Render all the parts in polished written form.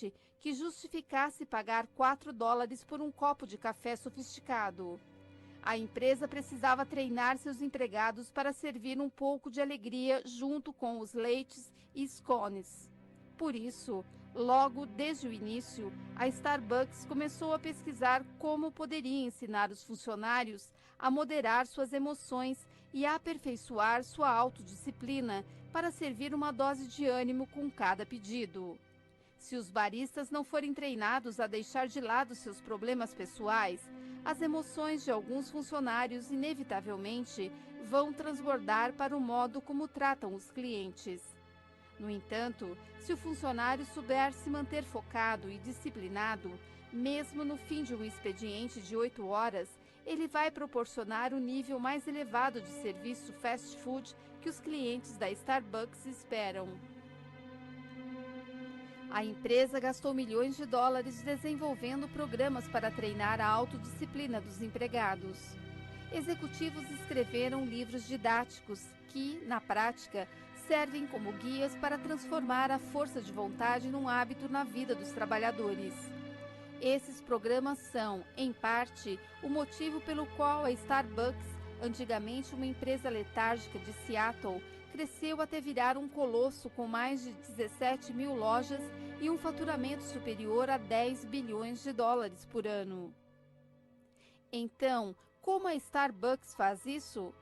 suficiente que justificasse pagar $4 por um copo de café sofisticado. A empresa precisava treinar seus empregados para servir um pouco de alegria junto com os leites e scones. Por isso, logo desde o início, a Starbucks começou a pesquisar como poderia ensinar os funcionários a moderar suas emoções e a aperfeiçoar sua autodisciplina para servir uma dose de ânimo com cada pedido. Se os baristas não forem treinados a deixar de lado seus problemas pessoais, as emoções de alguns funcionários inevitavelmente vão transbordar para o modo como tratam os clientes. No entanto, se o funcionário souber se manter focado e disciplinado, mesmo no fim de um expediente de 8 horas, ele vai proporcionar o nível mais elevado de serviço fast food que os clientes da Starbucks esperam. A empresa gastou milhões de dólares desenvolvendo programas para treinar a autodisciplina dos empregados. Executivos escreveram livros didáticos que, na prática, servem como guias para transformar a força de vontade num hábito na vida dos trabalhadores. Esses programas são, em parte, o motivo pelo qual a Starbucks, antigamente uma empresa letárgica de Seattle, cresceu até virar um colosso com mais de 17 mil lojas e um faturamento superior a 10 bilhões de dólares por ano. Então, como a Starbucks faz isso?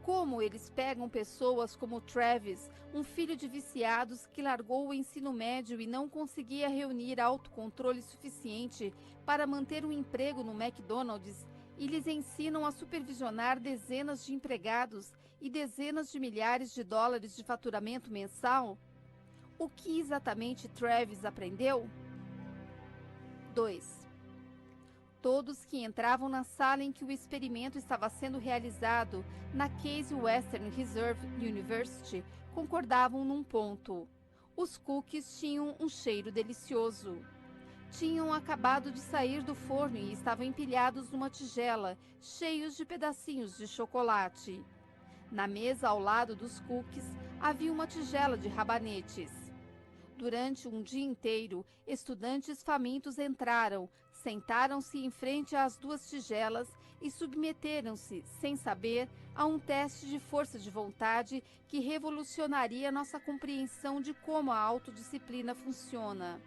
Como eles pegam pessoas como Travis, um filho de viciados que largou o ensino médio e não conseguia reunir autocontrole suficiente para manter um emprego no McDonald's, e lhes ensinam a supervisionar dezenas de empregados e dezenas de milhares de dólares de faturamento mensal? O que exatamente Travis aprendeu? 2. Todos que entravam na sala em que o experimento estava sendo realizado na Case Western Reserve University concordavam num ponto: os cookies tinham um cheiro delicioso. Tinham acabado de sair do forno e estavam empilhados numa tigela, cheios de pedacinhos de chocolate. Na mesa ao lado dos cookies havia uma tigela de rabanetes. Durante um dia inteiro, estudantes famintos entraram, sentaram-se em frente às duas tigelas e submeteram-se, sem saber, a um teste de força de vontade que revolucionaria nossa compreensão de como a autodisciplina funciona.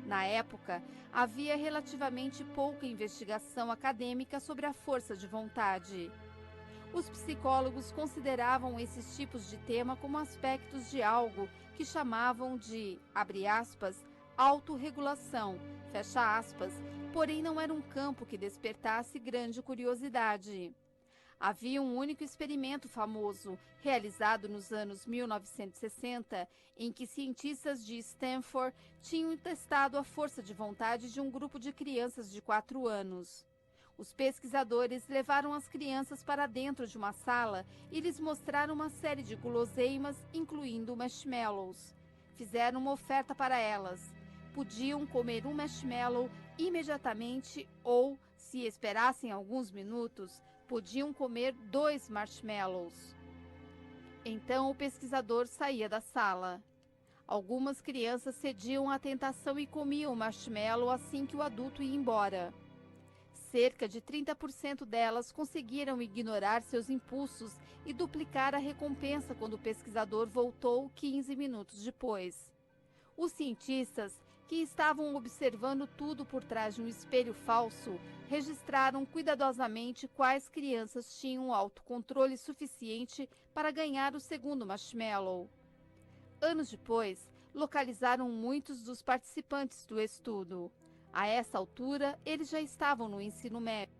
Na época, havia relativamente pouca investigação acadêmica sobre a força de vontade. Os psicólogos consideravam esses tipos de tema como aspectos de algo que chamavam de, abre aspas, autorregulação, fecha aspas, porém não era um campo que despertasse grande curiosidade. Havia um único experimento famoso, realizado nos anos 1960, em que cientistas de Stanford tinham testado a força de vontade de um grupo de crianças de 4 anos. Os pesquisadores levaram as crianças para dentro de uma sala e lhes mostraram uma série de guloseimas, incluindo marshmallows. Fizeram uma oferta para elas. Podiam comer um marshmallow imediatamente ou, se esperassem alguns minutos, podiam comer 2 marshmallows. Então o pesquisador saía da sala. Algumas crianças cediam à tentação e comiam o marshmallow assim que o adulto ia embora. Cerca de 30% delas conseguiram ignorar seus impulsos e duplicar a recompensa quando o pesquisador voltou 15 minutos depois. Os cientistas, que estavam observando tudo por trás de um espelho falso, registraram cuidadosamente quais crianças tinham autocontrole suficiente para ganhar o segundo marshmallow. Anos depois, localizaram muitos dos participantes do estudo. A essa altura, eles já estavam no ensino médio.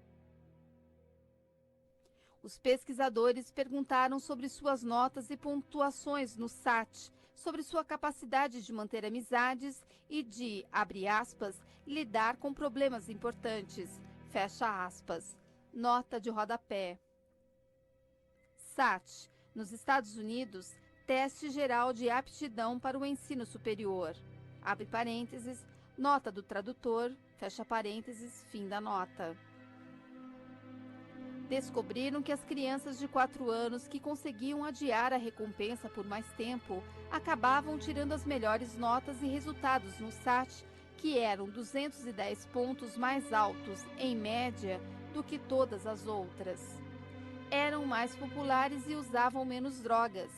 Os pesquisadores perguntaram sobre suas notas e pontuações no SAT, sobre sua capacidade de manter amizades e de, abre aspas, lidar com problemas importantes, fecha aspas. Nota de rodapé. SAT, nos Estados Unidos, Teste Geral de Aptidão para o Ensino Superior. Abre parênteses, nota do tradutor, fecha parênteses, fim da nota. Descobriram que as crianças de 4 anos que conseguiam adiar a recompensa por mais tempo acabavam tirando as melhores notas e resultados no SAT, que eram 210 pontos mais altos, em média, do que todas as outras. Eram mais populares e usavam menos drogas.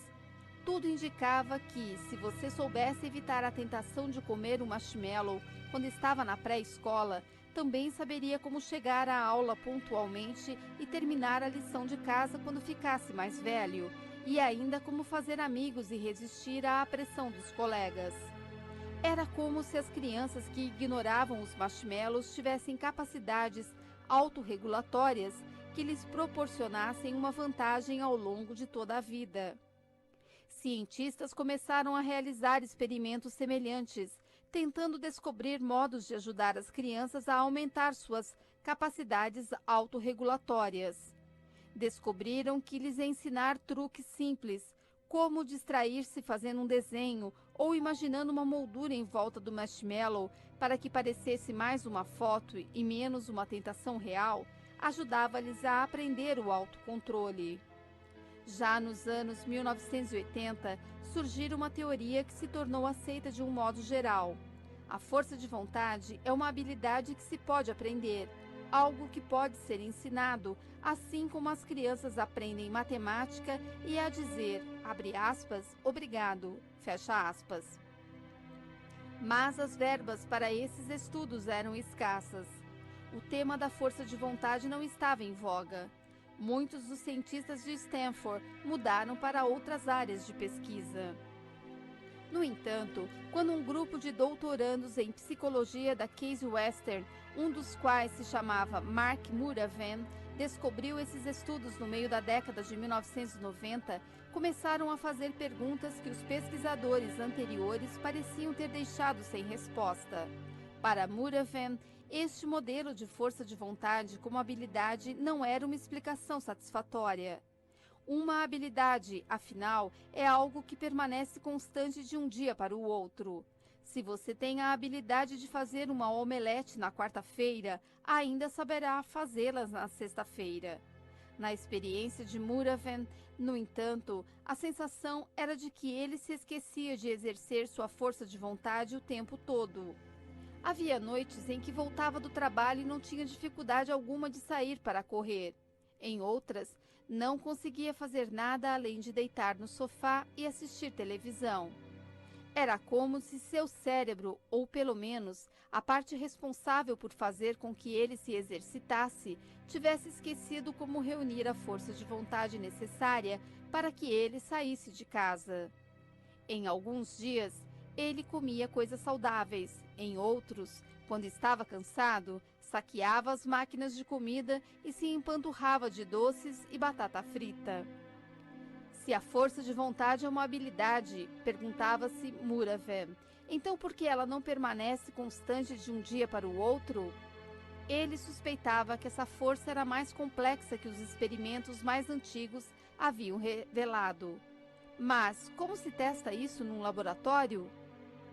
Tudo indicava que, se você soubesse evitar a tentação de comer um marshmallow quando estava na pré-escola, também saberia como chegar à aula pontualmente e terminar a lição de casa quando ficasse mais velho, e ainda como fazer amigos e resistir à pressão dos colegas. Era como se as crianças que ignoravam os marshmallows tivessem capacidades autorregulatórias que lhes proporcionassem uma vantagem ao longo de toda a vida. Cientistas começaram a realizar experimentos semelhantes, tentando descobrir modos de ajudar as crianças a aumentar suas capacidades autorregulatórias. Descobriram que lhes ensinar truques simples, como distrair-se fazendo um desenho ou imaginando uma moldura em volta do marshmallow para que parecesse mais uma foto e menos uma tentação real, ajudava-lhes a aprender o autocontrole. Já nos anos 1980, surgiu uma teoria que se tornou aceita de um modo geral. A força de vontade é uma habilidade que se pode aprender, algo que pode ser ensinado, assim como as crianças aprendem matemática e a dizer, abre aspas, obrigado, fecha aspas. Mas as verbas para esses estudos eram escassas. O tema da força de vontade não estava em voga. Muitos dos cientistas de Stanford mudaram para outras áreas de pesquisa. No entanto, quando um grupo de doutorandos em psicologia da Case Western, um dos quais se chamava Mark Muravan, descobriu esses estudos no meio da década de 1990, começaram a fazer perguntas que os pesquisadores anteriores pareciam ter deixado sem resposta. Para Muravan, este modelo de força de vontade como habilidade não era uma explicação satisfatória. Uma habilidade, afinal, é algo que permanece constante de um dia para o outro. Se você tem a habilidade de fazer uma omelete na quarta-feira, ainda saberá fazê-las na sexta-feira. Na experiência de Muravan, no entanto, a sensação era de que ele se esquecia de exercer sua força de vontade o tempo todo. Havia noites em que voltava do trabalho e não tinha dificuldade alguma de sair para correr. Em outras, não conseguia fazer nada além de deitar no sofá e assistir televisão. Era como se seu cérebro, ou pelo menos a parte responsável por fazer com que ele se exercitasse, tivesse esquecido como reunir a força de vontade necessária para que ele saísse de casa. Em alguns dias, ele comia coisas saudáveis. Em outros, quando estava cansado, saqueava as máquinas de comida e se empanturrava de doces e batata frita. Se a força de vontade é uma habilidade, perguntava-se Muravan, então por que ela não permanece constante de um dia para o outro? Ele suspeitava que essa força era mais complexa que os experimentos mais antigos haviam revelado. Mas como se testa isso num laboratório?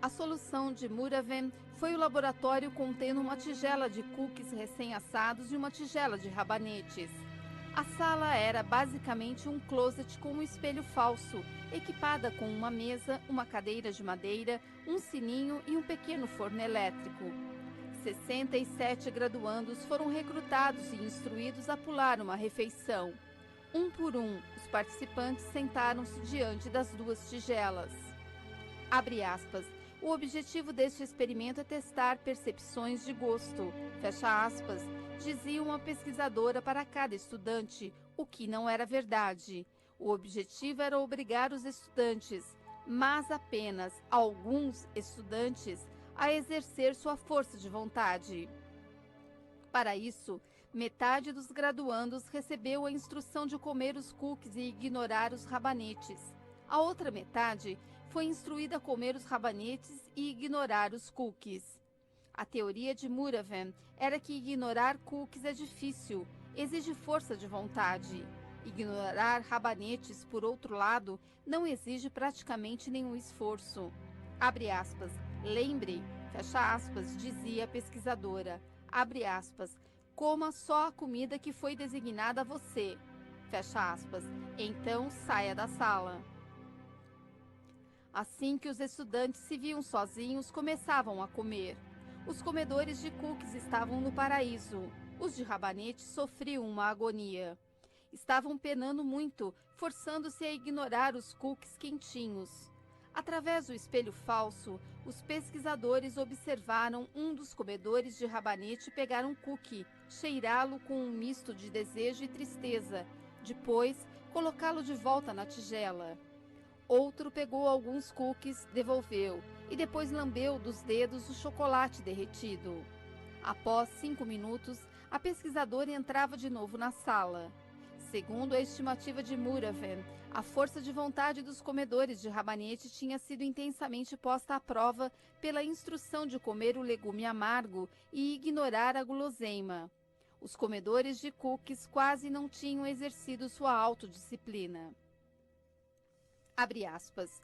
A solução de Muravan foi o laboratório contendo uma tigela de cookies recém-assados e uma tigela de rabanetes. A sala era basicamente um closet com um espelho falso, equipada com uma mesa, uma cadeira de madeira, um sininho e um pequeno forno elétrico. 67 graduandos foram recrutados e instruídos a pular uma refeição. Um por um, os participantes sentaram-se diante das duas tigelas. Abre aspas. O objetivo deste experimento é testar percepções de gosto, fecha aspas, dizia uma pesquisadora para cada estudante, o que não era verdade. O objetivo era obrigar os estudantes, mas apenas alguns estudantes, a exercer sua força de vontade. Para isso, metade dos graduandos recebeu a instrução de comer os cookies e ignorar os rabanetes. A outra metade foi instruída a comer os rabanetes e ignorar os cookies. A teoria de Muravan era que ignorar cookies é difícil, exige força de vontade. Ignorar rabanetes, por outro lado, não exige praticamente nenhum esforço. Abre aspas. Lembre, fecha aspas, dizia a pesquisadora. Abre aspas. Coma só a comida que foi designada a você. Fecha aspas. Então, saia da sala. Assim que os estudantes se viam sozinhos, começavam a comer. Os comedores de cookies estavam no paraíso. Os de rabanete sofriam uma agonia. Estavam penando muito, forçando-se a ignorar os cookies quentinhos. Através do espelho falso, os pesquisadores observaram um dos comedores de rabanete pegar um cookie, cheirá-lo com um misto de desejo e tristeza, depois colocá-lo de volta na tigela. Outro pegou alguns cookies, devolveu e depois lambeu dos dedos o chocolate derretido. Após 5 minutos, a pesquisadora entrava de novo na sala. Segundo a estimativa de Muraven, a força de vontade dos comedores de rabanete tinha sido intensamente posta à prova pela instrução de comer o legume amargo e ignorar a guloseima. Os comedores de cookies quase não tinham exercido sua autodisciplina. Abre aspas.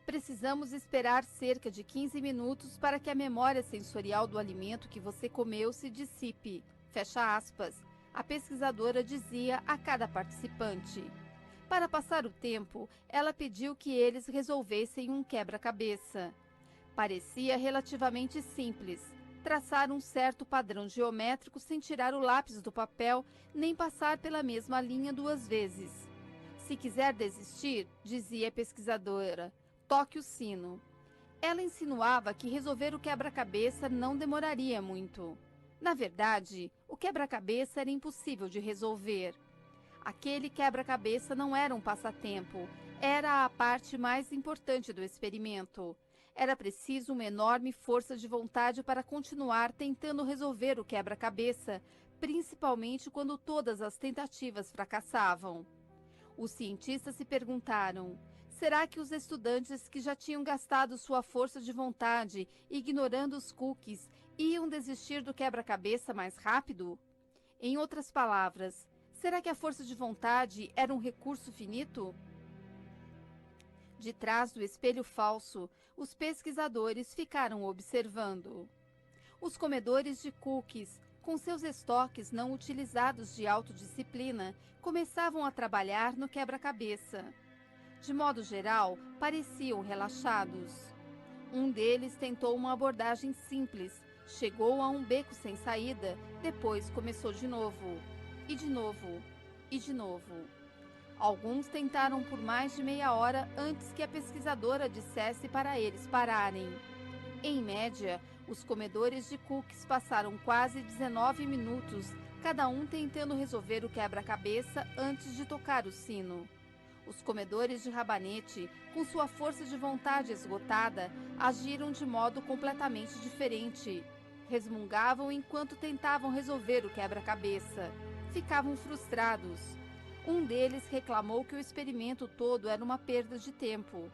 Precisamos esperar cerca de 15 minutos para que a memória sensorial do alimento que você comeu se dissipe. Fecha aspas. A pesquisadora dizia a cada participante. Para passar o tempo, ela pediu que eles resolvessem um quebra-cabeça. Parecia relativamente simples. Traçar um certo padrão geométrico sem tirar o lápis do papel, nem passar pela mesma linha 2 vezes. Se quiser desistir, dizia a pesquisadora, toque o sino. Ela insinuava que resolver o quebra-cabeça não demoraria muito. Na verdade, o quebra-cabeça era impossível de resolver. Aquele quebra-cabeça não era um passatempo, era a parte mais importante do experimento. Era preciso uma enorme força de vontade para continuar tentando resolver o quebra-cabeça, principalmente quando todas as tentativas fracassavam. Os cientistas se perguntaram, será que os estudantes que já tinham gastado sua força de vontade, ignorando os cookies, iam desistir do quebra-cabeça mais rápido? Em outras palavras, será que a força de vontade era um recurso finito? De trás do espelho falso, os pesquisadores ficaram observando. Os comedores de cookies, com seus estoques não utilizados de autodisciplina, começavam a trabalhar no quebra-cabeça. De modo geral, pareciam relaxados. Um deles tentou uma abordagem simples, chegou a um beco sem saída, depois começou de novo. E de novo. E de novo. Alguns tentaram por mais de meia hora antes que a pesquisadora dissesse para eles pararem. Em média, os comedores de cookies passaram quase 19 minutos, cada um tentando resolver o quebra-cabeça antes de tocar o sino. Os comedores de rabanete, com sua força de vontade esgotada, agiram de modo completamente diferente. Resmungavam enquanto tentavam resolver o quebra-cabeça. Ficavam frustrados. Um deles reclamou que o experimento todo era uma perda de tempo.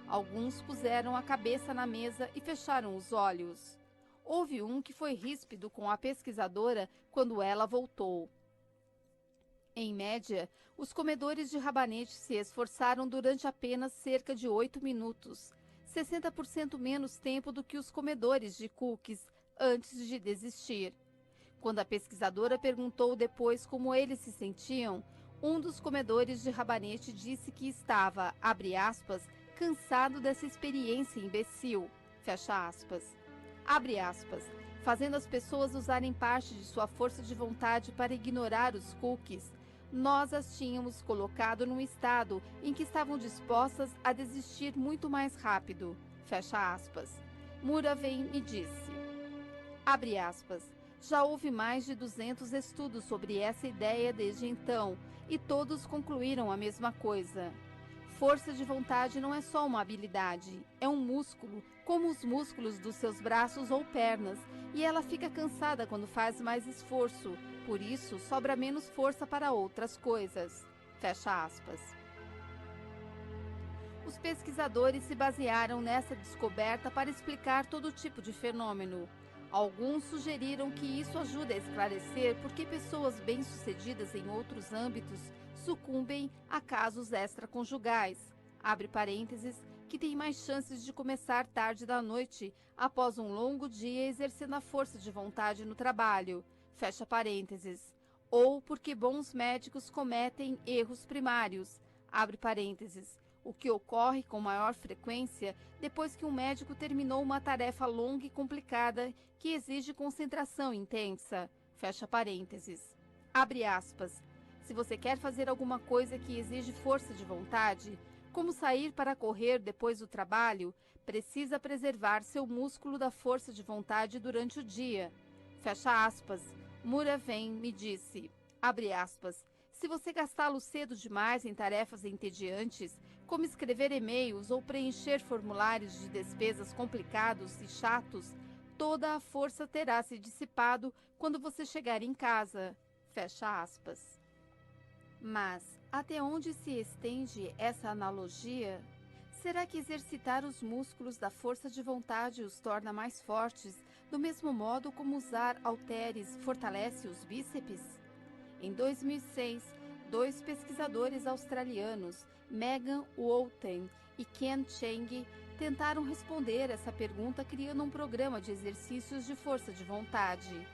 Alguns puseram a cabeça na mesa e fecharam os olhos. Houve um que foi ríspido com a pesquisadora quando ela voltou. Em média, os comedores de rabanete se esforçaram durante apenas cerca de 8 minutos, 60% menos tempo do que os comedores de cookies antes de desistir. Quando a pesquisadora perguntou depois como eles se sentiam, um dos comedores de rabanete disse que estava, abre aspas, cansado dessa experiência imbecil, fecha aspas. Abre aspas, fazendo as pessoas usarem parte de sua força de vontade para ignorar os cookies. Nós as tínhamos colocado num estado em que estavam dispostas a desistir muito mais rápido, fecha aspas. Muraven me disse, abre aspas, já houve mais de 200 estudos sobre essa ideia desde então, e todos concluíram a mesma coisa. Força de vontade não é só uma habilidade, é um músculo, como os músculos dos seus braços ou pernas, e ela fica cansada quando faz mais esforço, por isso sobra menos força para outras coisas. Fecha aspas. Os pesquisadores se basearam nessa descoberta para explicar todo tipo de fenômeno. Alguns sugeriram que isso ajuda a esclarecer por que pessoas bem-sucedidas em outros âmbitos sucumbem a casos extraconjugais, abre parênteses, que têm mais chances de começar tarde da noite, após um longo dia exercendo a força de vontade no trabalho, fecha parênteses, ou porque bons médicos cometem erros primários, abre parênteses, o que ocorre com maior frequência depois que um médico terminou uma tarefa longa e complicada que exige concentração intensa, fecha parênteses. Abre aspas. Se você quer fazer alguma coisa que exige força de vontade, como sair para correr depois do trabalho, precisa preservar seu músculo da força de vontade durante o dia. Fecha aspas. Muraven me disse, abre aspas, se você gastá-lo cedo demais em tarefas entediantes, como escrever e-mails ou preencher formulários de despesas complicados e chatos, toda a força terá se dissipado quando você chegar em casa. Fecha aspas. Mas até onde se estende essa analogia? Será que exercitar os músculos da força de vontade os torna mais fortes, do mesmo modo como usar halteres fortalece os bíceps? Em 2006, dois pesquisadores australianos, Megan Walton e Ken Cheng, tentaram responder essa pergunta criando um programa de exercícios de força de vontade.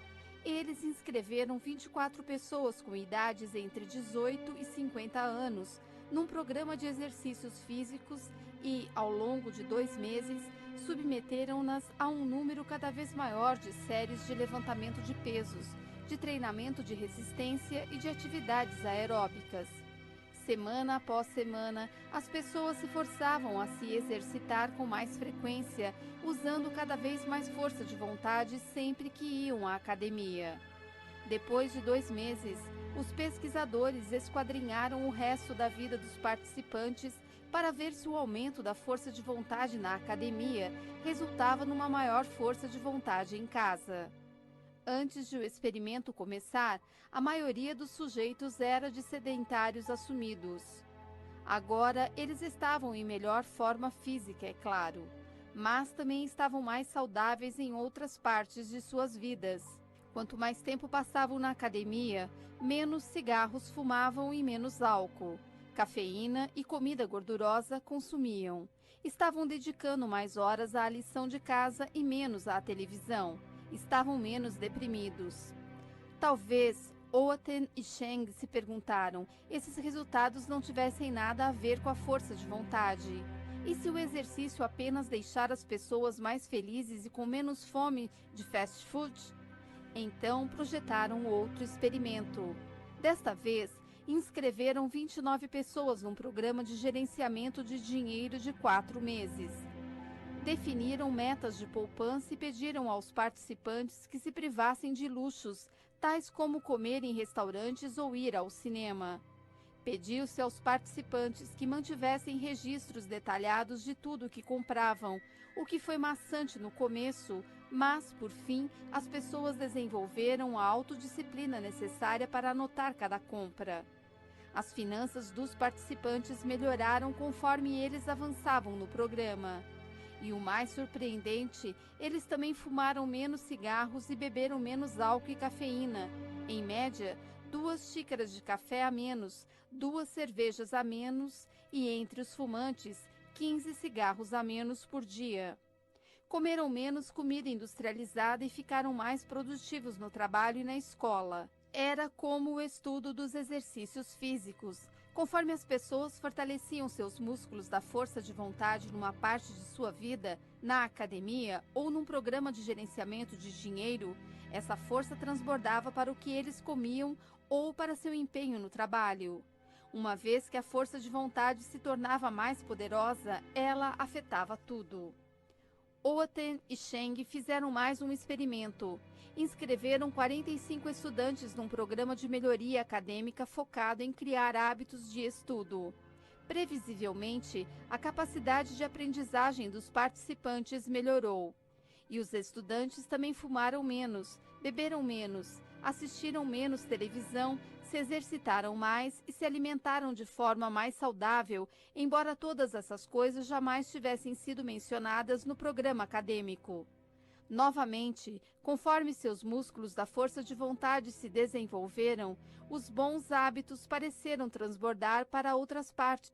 Eles inscreveram 24 pessoas com idades entre 18 e 50 anos num programa de exercícios físicos e, ao longo de 2 meses, submeteram-nas a um número cada vez maior de séries de levantamento de pesos, de treinamento de resistência e de atividades aeróbicas. Semana após semana, as pessoas se forçavam a se exercitar com mais frequência, usando cada vez mais força de vontade sempre que iam à academia. Depois de 2 meses, os pesquisadores esquadrinharam o resto da vida dos participantes para ver se o aumento da força de vontade na academia resultava numa maior força de vontade em casa. Antes de o experimento começar, a maioria dos sujeitos era de sedentários assumidos. Agora, eles estavam em melhor forma física, é claro, mas também estavam mais saudáveis em outras partes de suas vidas. Quanto mais tempo passavam na academia, menos cigarros fumavam e menos álcool. Cafeína e comida gordurosa consumiam. Estavam dedicando mais horas à lição de casa e menos à televisão. Estavam menos deprimidos. Talvez Oaten e Cheng se perguntaram, esses resultados não tivessem nada a ver com a força de vontade. E se o exercício apenas deixar as pessoas mais felizes e com menos fome de fast food? Então projetaram outro experimento. Desta vez, inscreveram 29 pessoas num programa de gerenciamento de dinheiro de 4 meses. Definiram metas de poupança e pediram aos participantes que se privassem de luxos, tais como comer em restaurantes ou ir ao cinema. Pediu-se aos participantes que mantivessem registros detalhados de tudo o que compravam, o que foi maçante no começo, mas, por fim, as pessoas desenvolveram a autodisciplina necessária para anotar cada compra. As finanças dos participantes melhoraram conforme eles avançavam no programa. E o mais surpreendente, eles também fumaram menos cigarros e beberam menos álcool e cafeína. Em média, 2 xícaras de café a menos, 2 cervejas a menos e, entre os fumantes, 15 cigarros a menos por dia. Comeram menos comida industrializada e ficaram mais produtivos no trabalho e na escola. Era como o estudo dos exercícios físicos. Conforme as pessoas fortaleciam seus músculos da força de vontade numa parte de sua vida, na academia ou num programa de gerenciamento de dinheiro, essa força transbordava para o que eles comiam ou para seu empenho no trabalho. Uma vez que a força de vontade se tornava mais poderosa, ela afetava tudo. Oaten e Cheng fizeram mais um experimento. Inscreveram 45 estudantes num programa de melhoria acadêmica focado em criar hábitos de estudo. Previsivelmente, a capacidade de aprendizagem dos participantes melhorou. E os estudantes também fumaram menos, beberam menos, assistiram menos televisão, se exercitaram mais e se alimentaram de forma mais saudável, embora todas essas coisas jamais tivessem sido mencionadas no programa acadêmico. Novamente, conforme seus músculos da força de vontade se desenvolveram, os bons hábitos pareceram transbordar para outras partes.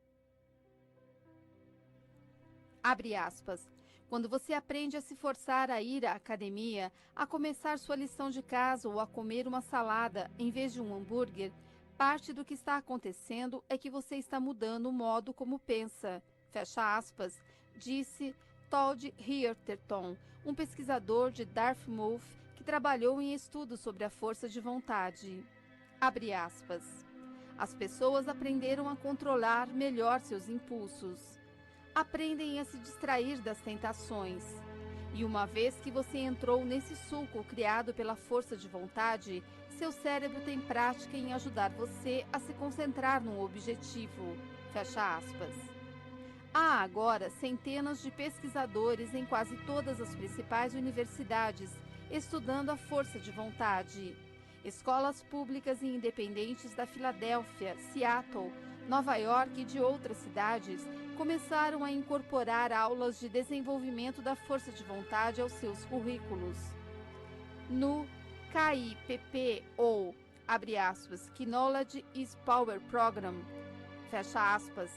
Abre aspas. Quando você aprende a se forçar a ir à academia, a começar sua lição de casa ou a comer uma salada em vez de um hambúrguer, parte do que está acontecendo é que você está mudando o modo como pensa. Fecha aspas, disse Todd Heatherton, um pesquisador de Dartmouth que trabalhou em estudos sobre a força de vontade. Abre aspas. As pessoas aprenderam a controlar melhor seus impulsos. Aprendem a se distrair das tentações. E uma vez que você entrou nesse sulco criado pela força de vontade, seu cérebro tem prática em ajudar você a se concentrar num objetivo. Fecha aspas. Há agora centenas de pesquisadores em quase todas as principais universidades estudando a força de vontade. Escolas públicas e independentes da Filadélfia, Seattle, Nova York e de outras cidades começaram a incorporar aulas de desenvolvimento da força de vontade aos seus currículos. No KIPP, ou, abre aspas, Knowledge is Power Program, fecha aspas,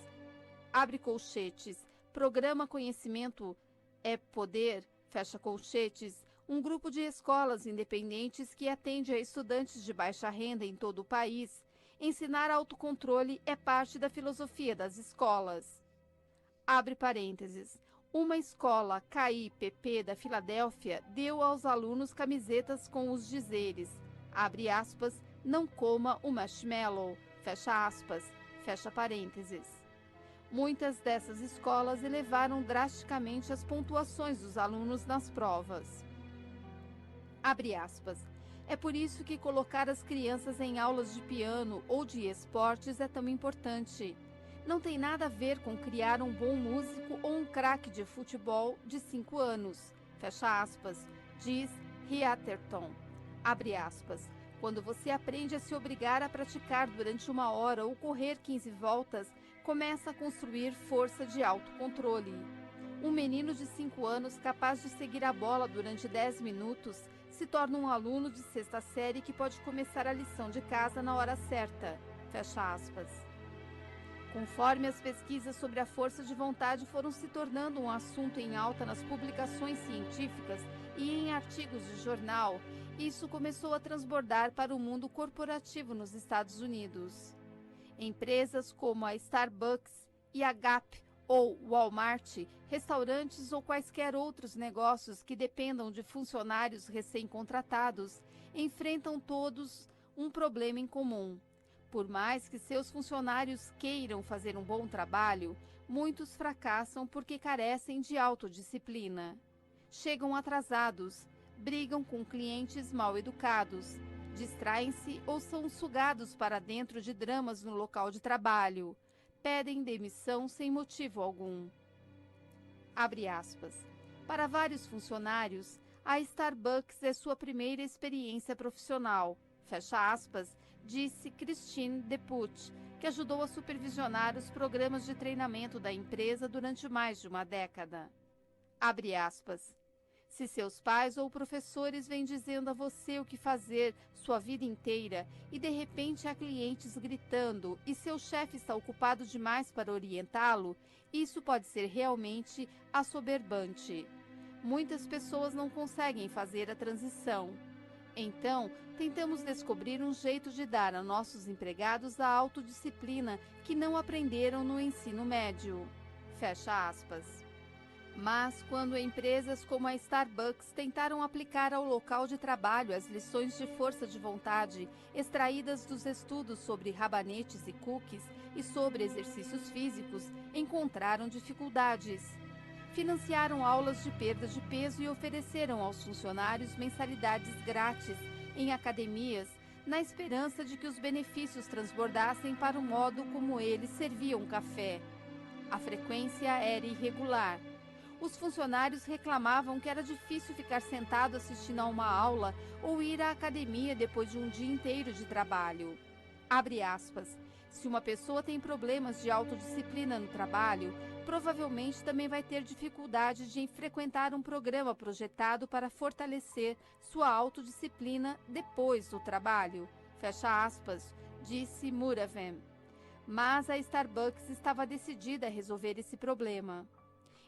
abre colchetes, Programa Conhecimento é Poder, fecha colchetes, um grupo de escolas independentes que atende a estudantes de baixa renda em todo o país. Ensinar autocontrole é parte da filosofia das escolas. Abre parênteses. Uma escola KIPP da Filadélfia deu aos alunos camisetas com os dizeres, abre aspas, não coma o marshmallow, fecha aspas, fecha parênteses. Muitas dessas escolas elevaram drasticamente as pontuações dos alunos nas provas. Abre aspas. É por isso que colocar as crianças em aulas de piano ou de esportes é tão importante. Não tem nada a ver com criar um bom músico ou um craque de futebol de 5 anos, fecha aspas, diz Heatherton. Abre aspas. Quando você aprende a se obrigar a praticar durante 1 hora ou correr 15 voltas, começa a construir força de autocontrole. Um menino de 5 anos capaz de seguir a bola durante 10 minutos se torna um aluno de 6ª série que pode começar a lição de casa na hora certa. Fecha aspas. Conforme as pesquisas sobre a força de vontade foram se tornando um assunto em alta nas publicações científicas e em artigos de jornal, isso começou a transbordar para o mundo corporativo nos Estados Unidos. Empresas como a Starbucks e a Gap ou Walmart, restaurantes ou quaisquer outros negócios que dependam de funcionários recém-contratados, enfrentam todos um problema em comum. Por mais que seus funcionários queiram fazer um bom trabalho, muitos fracassam porque carecem de autodisciplina. Chegam atrasados, brigam com clientes mal educados, distraem-se ou são sugados para dentro de dramas no local de trabalho. Pedem demissão sem motivo algum. Abre aspas. Para vários funcionários, a Starbucks é sua primeira experiência profissional. Fecha aspas, disse Christine Deput, que ajudou a supervisionar os programas de treinamento da empresa durante mais de uma década. Abre aspas. Se seus pais ou professores vêm dizendo a você o que fazer sua vida inteira e de repente há clientes gritando e seu chefe está ocupado demais para orientá-lo, isso pode ser realmente assoberbante. Muitas pessoas não conseguem fazer a transição. Então, tentamos descobrir um jeito de dar a nossos empregados a autodisciplina que não aprenderam no ensino médio. Fecha aspas. Mas, quando empresas como a Starbucks tentaram aplicar ao local de trabalho as lições de força de vontade extraídas dos estudos sobre rabanetes e cookies e sobre exercícios físicos, encontraram dificuldades. Financiaram aulas de perda de peso e ofereceram aos funcionários mensalidades grátis em academias, na esperança de que os benefícios transbordassem para o modo como eles serviam café. A frequência era irregular. Os funcionários reclamavam que era difícil ficar sentado assistindo a uma aula ou ir à academia depois de um dia inteiro de trabalho. Abre aspas. Se uma pessoa tem problemas de autodisciplina no trabalho, provavelmente também vai ter dificuldade de frequentar um programa projetado para fortalecer sua autodisciplina depois do trabalho. Fecha aspas, disse Muravem. Mas a Starbucks estava decidida a resolver esse problema.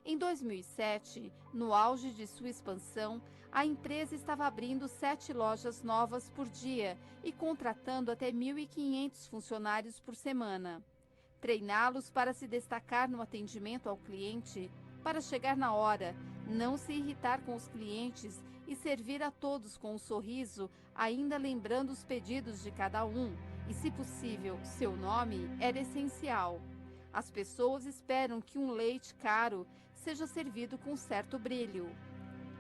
Em 2007, no auge de sua expansão, a empresa estava abrindo 7 lojas novas por dia e contratando até 1.500 funcionários por semana. Treiná-los para se destacar no atendimento ao cliente, para chegar na hora, não se irritar com os clientes e servir a todos com um sorriso, ainda lembrando os pedidos de cada um, e, se possível, seu nome, era essencial. As pessoas esperam que um leite caro seja servido com certo brilho.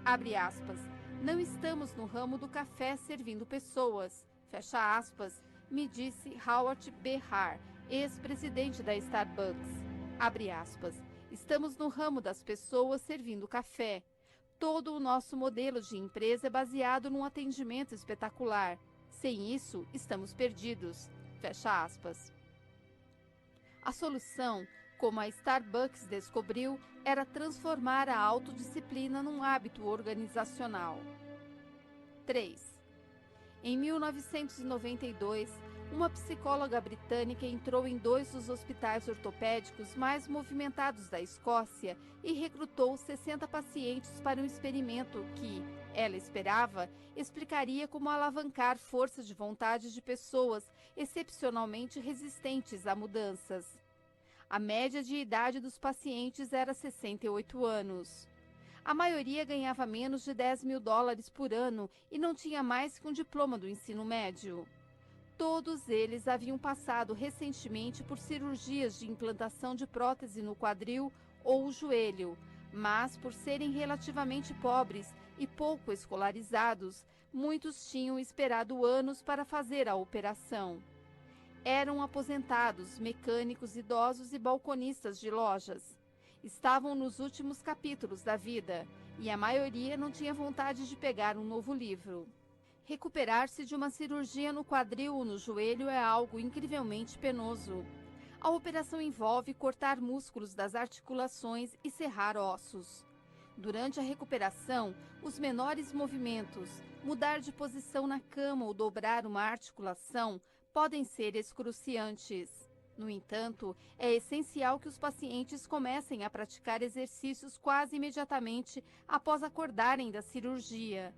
Abre aspas. Não estamos no ramo do café servindo pessoas. Fecha aspas, me disse Howard B. Haar, ex-presidente da Starbucks. Abre aspas. Estamos no ramo das pessoas servindo café. Todo o nosso modelo de empresa é baseado num atendimento espetacular. Sem isso, estamos perdidos. Fecha aspas. A solução, como a Starbucks descobriu, era transformar a autodisciplina num hábito organizacional. 3. Em 1992, uma psicóloga britânica entrou em 2 dos hospitais ortopédicos mais movimentados da Escócia e recrutou 60 pacientes para um experimento que, ela esperava, explicaria como alavancar força de vontade de pessoas excepcionalmente resistentes a mudanças. A média de idade dos pacientes era 68 anos. A maioria ganhava menos de $10.000 por ano e não tinha mais que um diploma do ensino médio. Todos eles haviam passado recentemente por cirurgias de implantação de prótese no quadril ou joelho, mas por serem relativamente pobres e pouco escolarizados, muitos tinham esperado anos para fazer a operação. Eram aposentados, mecânicos idosos e balconistas de lojas. Estavam nos últimos capítulos da vida e a maioria não tinha vontade de pegar um novo livro. Recuperar-se de uma cirurgia no quadril ou no joelho é algo incrivelmente penoso. A operação envolve cortar músculos das articulações e serrar ossos. Durante a recuperação, os menores movimentos, mudar de posição na cama ou dobrar uma articulação, podem ser excruciantes. No entanto, é essencial que os pacientes comecem a praticar exercícios quase imediatamente após acordarem da cirurgia.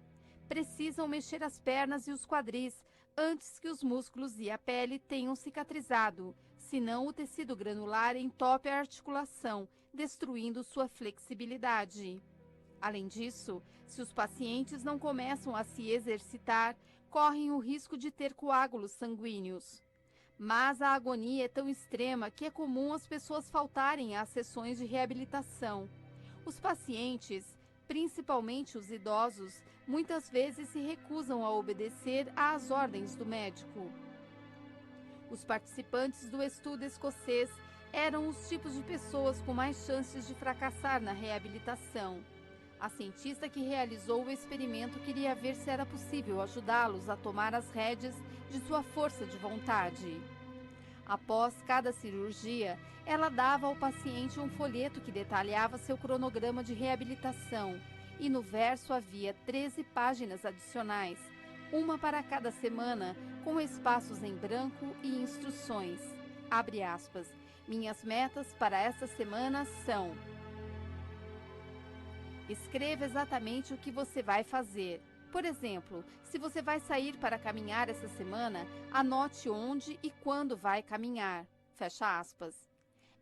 Precisam mexer as pernas e os quadris antes que os músculos e a pele tenham cicatrizado, senão o tecido granular entope a articulação, destruindo sua flexibilidade. Além disso, se os pacientes não começam a se exercitar, correm o risco de ter coágulos sanguíneos. Mas a agonia é tão extrema que é comum as pessoas faltarem às sessões de reabilitação. Os pacientes, principalmente os idosos, muitas vezes se recusam a obedecer às ordens do médico. Os participantes do estudo escocês eram os tipos de pessoas com mais chances de fracassar na reabilitação. A cientista que realizou o experimento queria ver se era possível ajudá-los a tomar as rédeas de sua força de vontade. Após cada cirurgia, ela dava ao paciente um folheto que detalhava seu cronograma de reabilitação, e no verso havia 13 páginas adicionais, uma para cada semana, com espaços em branco e instruções. Abre aspas. Minhas metas para esta semana são: escreva exatamente o que você vai fazer. Por exemplo, se você vai sair para caminhar essa semana, anote onde e quando vai caminhar. Fecha aspas.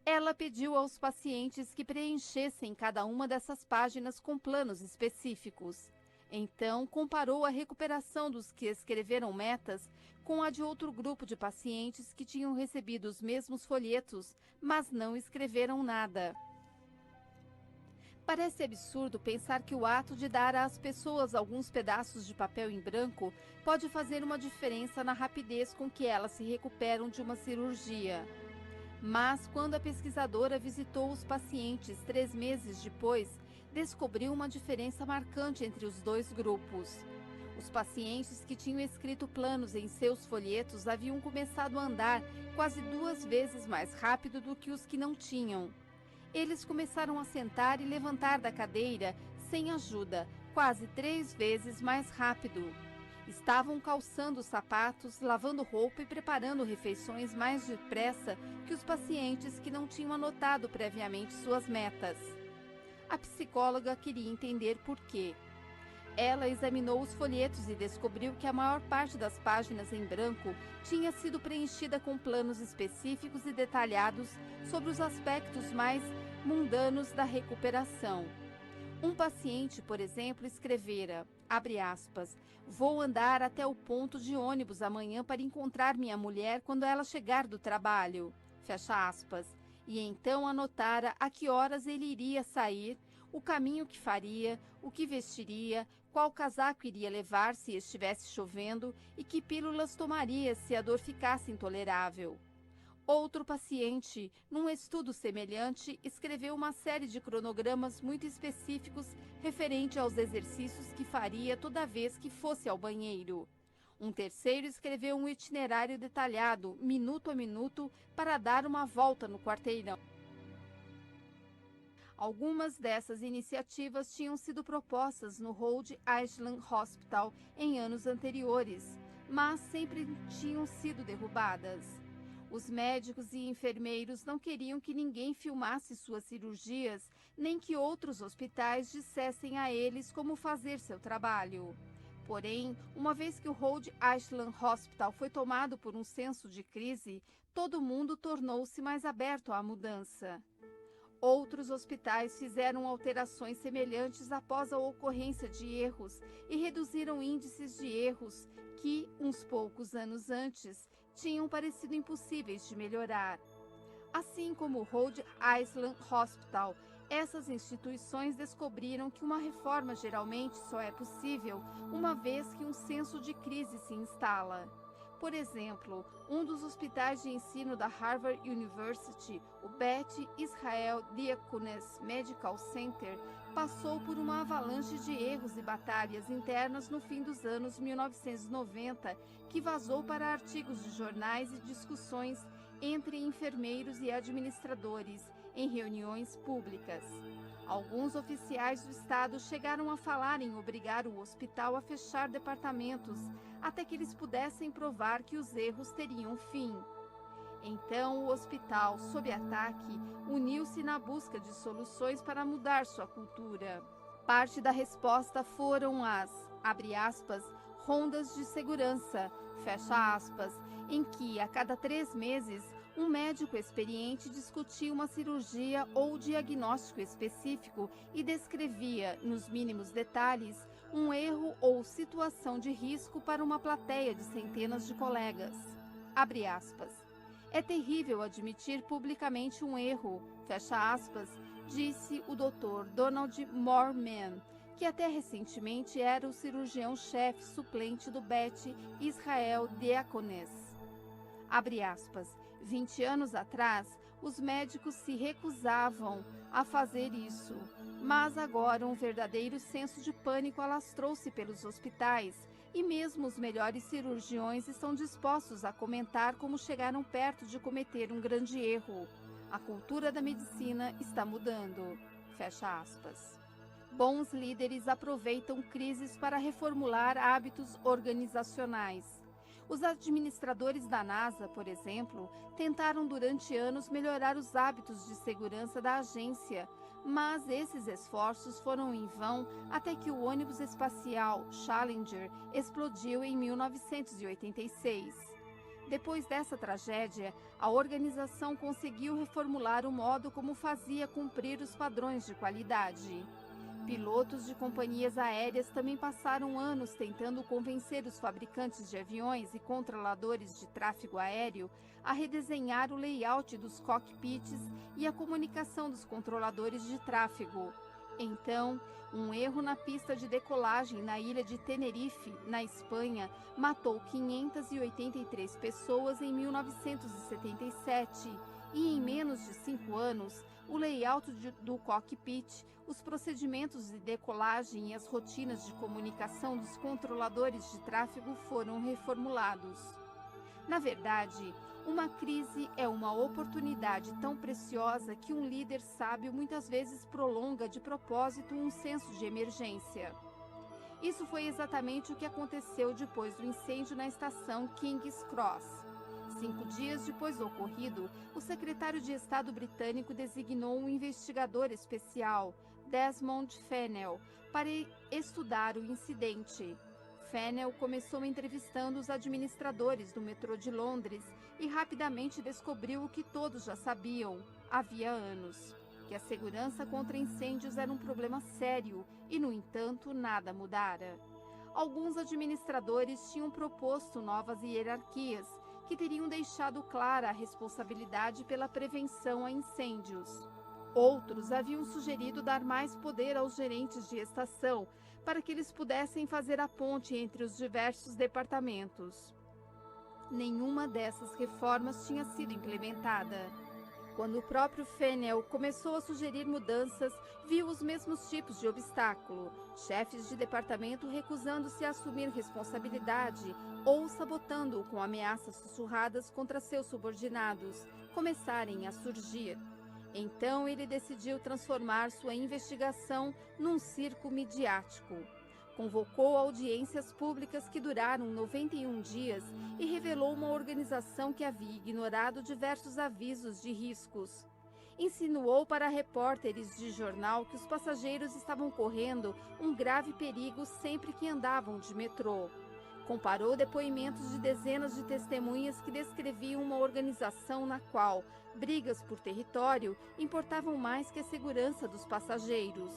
Ela pediu aos pacientes que preenchessem cada uma dessas páginas com planos específicos. Então, comparou a recuperação dos que escreveram metas com a de outro grupo de pacientes que tinham recebido os mesmos folhetos, mas não escreveram nada. Parece absurdo pensar que o ato de dar às pessoas alguns pedaços de papel em branco pode fazer uma diferença na rapidez com que elas se recuperam de uma cirurgia. Mas, quando a pesquisadora visitou os pacientes 3 meses depois, descobriu uma diferença marcante entre os 2 grupos. Os pacientes que tinham escrito planos em seus folhetos haviam começado a andar quase 2 vezes mais rápido do que os que não tinham. Eles começaram a sentar e levantar da cadeira sem ajuda, quase 3 vezes mais rápido. Estavam calçando sapatos, lavando roupa e preparando refeições mais depressa que os pacientes que não tinham anotado previamente suas metas. A psicóloga queria entender por quê. Ela examinou os folhetos e descobriu que a maior parte das páginas em branco tinha sido preenchida com planos específicos e detalhados sobre os aspectos mais mundanos da recuperação. Um paciente, por exemplo, escrevera, abre aspas, vou andar até o ponto de ônibus amanhã para encontrar minha mulher quando ela chegar do trabalho, fecha aspas, e então anotara a que horas ele iria sair, o caminho que faria, o que vestiria, qual casaco iria levar se estivesse chovendo e que pílulas tomaria se a dor ficasse intolerável. Outro paciente, num estudo semelhante, escreveu uma série de cronogramas muito específicos referente aos exercícios que faria toda vez que fosse ao banheiro. Um terceiro escreveu um itinerário detalhado, minuto a minuto, para dar uma volta no quarteirão. Algumas dessas iniciativas tinham sido propostas no Rhode Island Hospital em anos anteriores, mas sempre tinham sido derrubadas. Os médicos e enfermeiros não queriam que ninguém filmasse suas cirurgias, nem que outros hospitais dissessem a eles como fazer seu trabalho. Porém, uma vez que o Rhode Island Hospital foi tomado por um senso de crise, todo mundo tornou-se mais aberto à mudança. Outros hospitais fizeram alterações semelhantes após a ocorrência de erros e reduziram índices de erros que, uns poucos anos antes, tinham parecido impossíveis de melhorar. Assim como o Rhode Island Hospital, essas instituições descobriram que uma reforma geralmente só é possível uma vez que um senso de crise se instala. Por exemplo, um dos hospitais de ensino da Harvard University, o Beth Israel Deaconess Medical Center, passou por uma avalanche de erros e batalhas internas no fim dos anos 1990, que vazou para artigos de jornais e discussões entre enfermeiros e administradores em reuniões públicas. Alguns oficiais do Estado chegaram a falar em obrigar o hospital a fechar departamentos, até que eles pudessem provar que os erros teriam fim. Então, o hospital, sob ataque, uniu-se na busca de soluções para mudar sua cultura. Parte da resposta foram as, abre aspas, rondas de segurança, fecha aspas, em que, a cada 3 meses, um médico experiente discutia uma cirurgia ou diagnóstico específico e descrevia, nos mínimos detalhes, um erro ou situação de risco para uma plateia de centenas de colegas. Abre aspas. É terrível admitir publicamente um erro, fecha aspas, disse o Dr. Donald Moorman, que até recentemente era o cirurgião-chefe suplente do Beth Israel Deaconess. Abre aspas. 20 anos atrás, os médicos se recusavam a fazer isso, mas agora um verdadeiro senso de pânico alastrou-se pelos hospitais e mesmo os melhores cirurgiões estão dispostos a comentar como chegaram perto de cometer um grande erro. A cultura da medicina está mudando. Fecha aspas. Bons líderes aproveitam crises para reformular hábitos organizacionais. Os administradores da NASA, por exemplo, tentaram durante anos melhorar os hábitos de segurança da agência, mas esses esforços foram em vão até que o ônibus espacial Challenger explodiu em 1986. Depois dessa tragédia, a organização conseguiu reformular o modo como fazia cumprir os padrões de qualidade. Pilotos de companhias aéreas também passaram anos tentando convencer os fabricantes de aviões e controladores de tráfego aéreo a redesenhar o layout dos cockpits e a comunicação dos controladores de tráfego. Então, um erro na pista de decolagem na ilha de Tenerife, na Espanha, matou 583 pessoas em 1977 e, em menos de 5 anos, o layout do cockpit, os procedimentos de decolagem e as rotinas de comunicação dos controladores de tráfego foram reformulados. Na verdade, uma crise é uma oportunidade tão preciosa que um líder sábio muitas vezes prolonga de propósito um senso de emergência. Isso foi exatamente o que aconteceu depois do incêndio na estação King's Cross. 5 dias depois do ocorrido, o secretário de Estado britânico designou um investigador especial, Desmond Fennell, para estudar o incidente. Fennell começou entrevistando os administradores do metrô de Londres e rapidamente descobriu o que todos já sabiam, havia anos, que a segurança contra incêndios era um problema sério e, no entanto, nada mudara. Alguns administradores tinham proposto novas hierarquias, que teriam deixado clara a responsabilidade pela prevenção a incêndios. Outros haviam sugerido dar mais poder aos gerentes de estação, para que eles pudessem fazer a ponte entre os diversos departamentos. Nenhuma dessas reformas tinha sido implementada. Quando o próprio Fennell começou a sugerir mudanças, viu os mesmos tipos de obstáculo: chefes de departamento recusando-se a assumir responsabilidade ou sabotando-o com ameaças sussurradas contra seus subordinados começarem a surgir. Então ele decidiu transformar sua investigação num circo midiático. Convocou audiências públicas que duraram 91 dias e revelou uma organização que havia ignorado diversos avisos de riscos. Insinuou para repórteres de jornal que os passageiros estavam correndo um grave perigo sempre que andavam de metrô. Comparou depoimentos de dezenas de testemunhas que descreviam uma organização na qual brigas por território importavam mais que a segurança dos passageiros.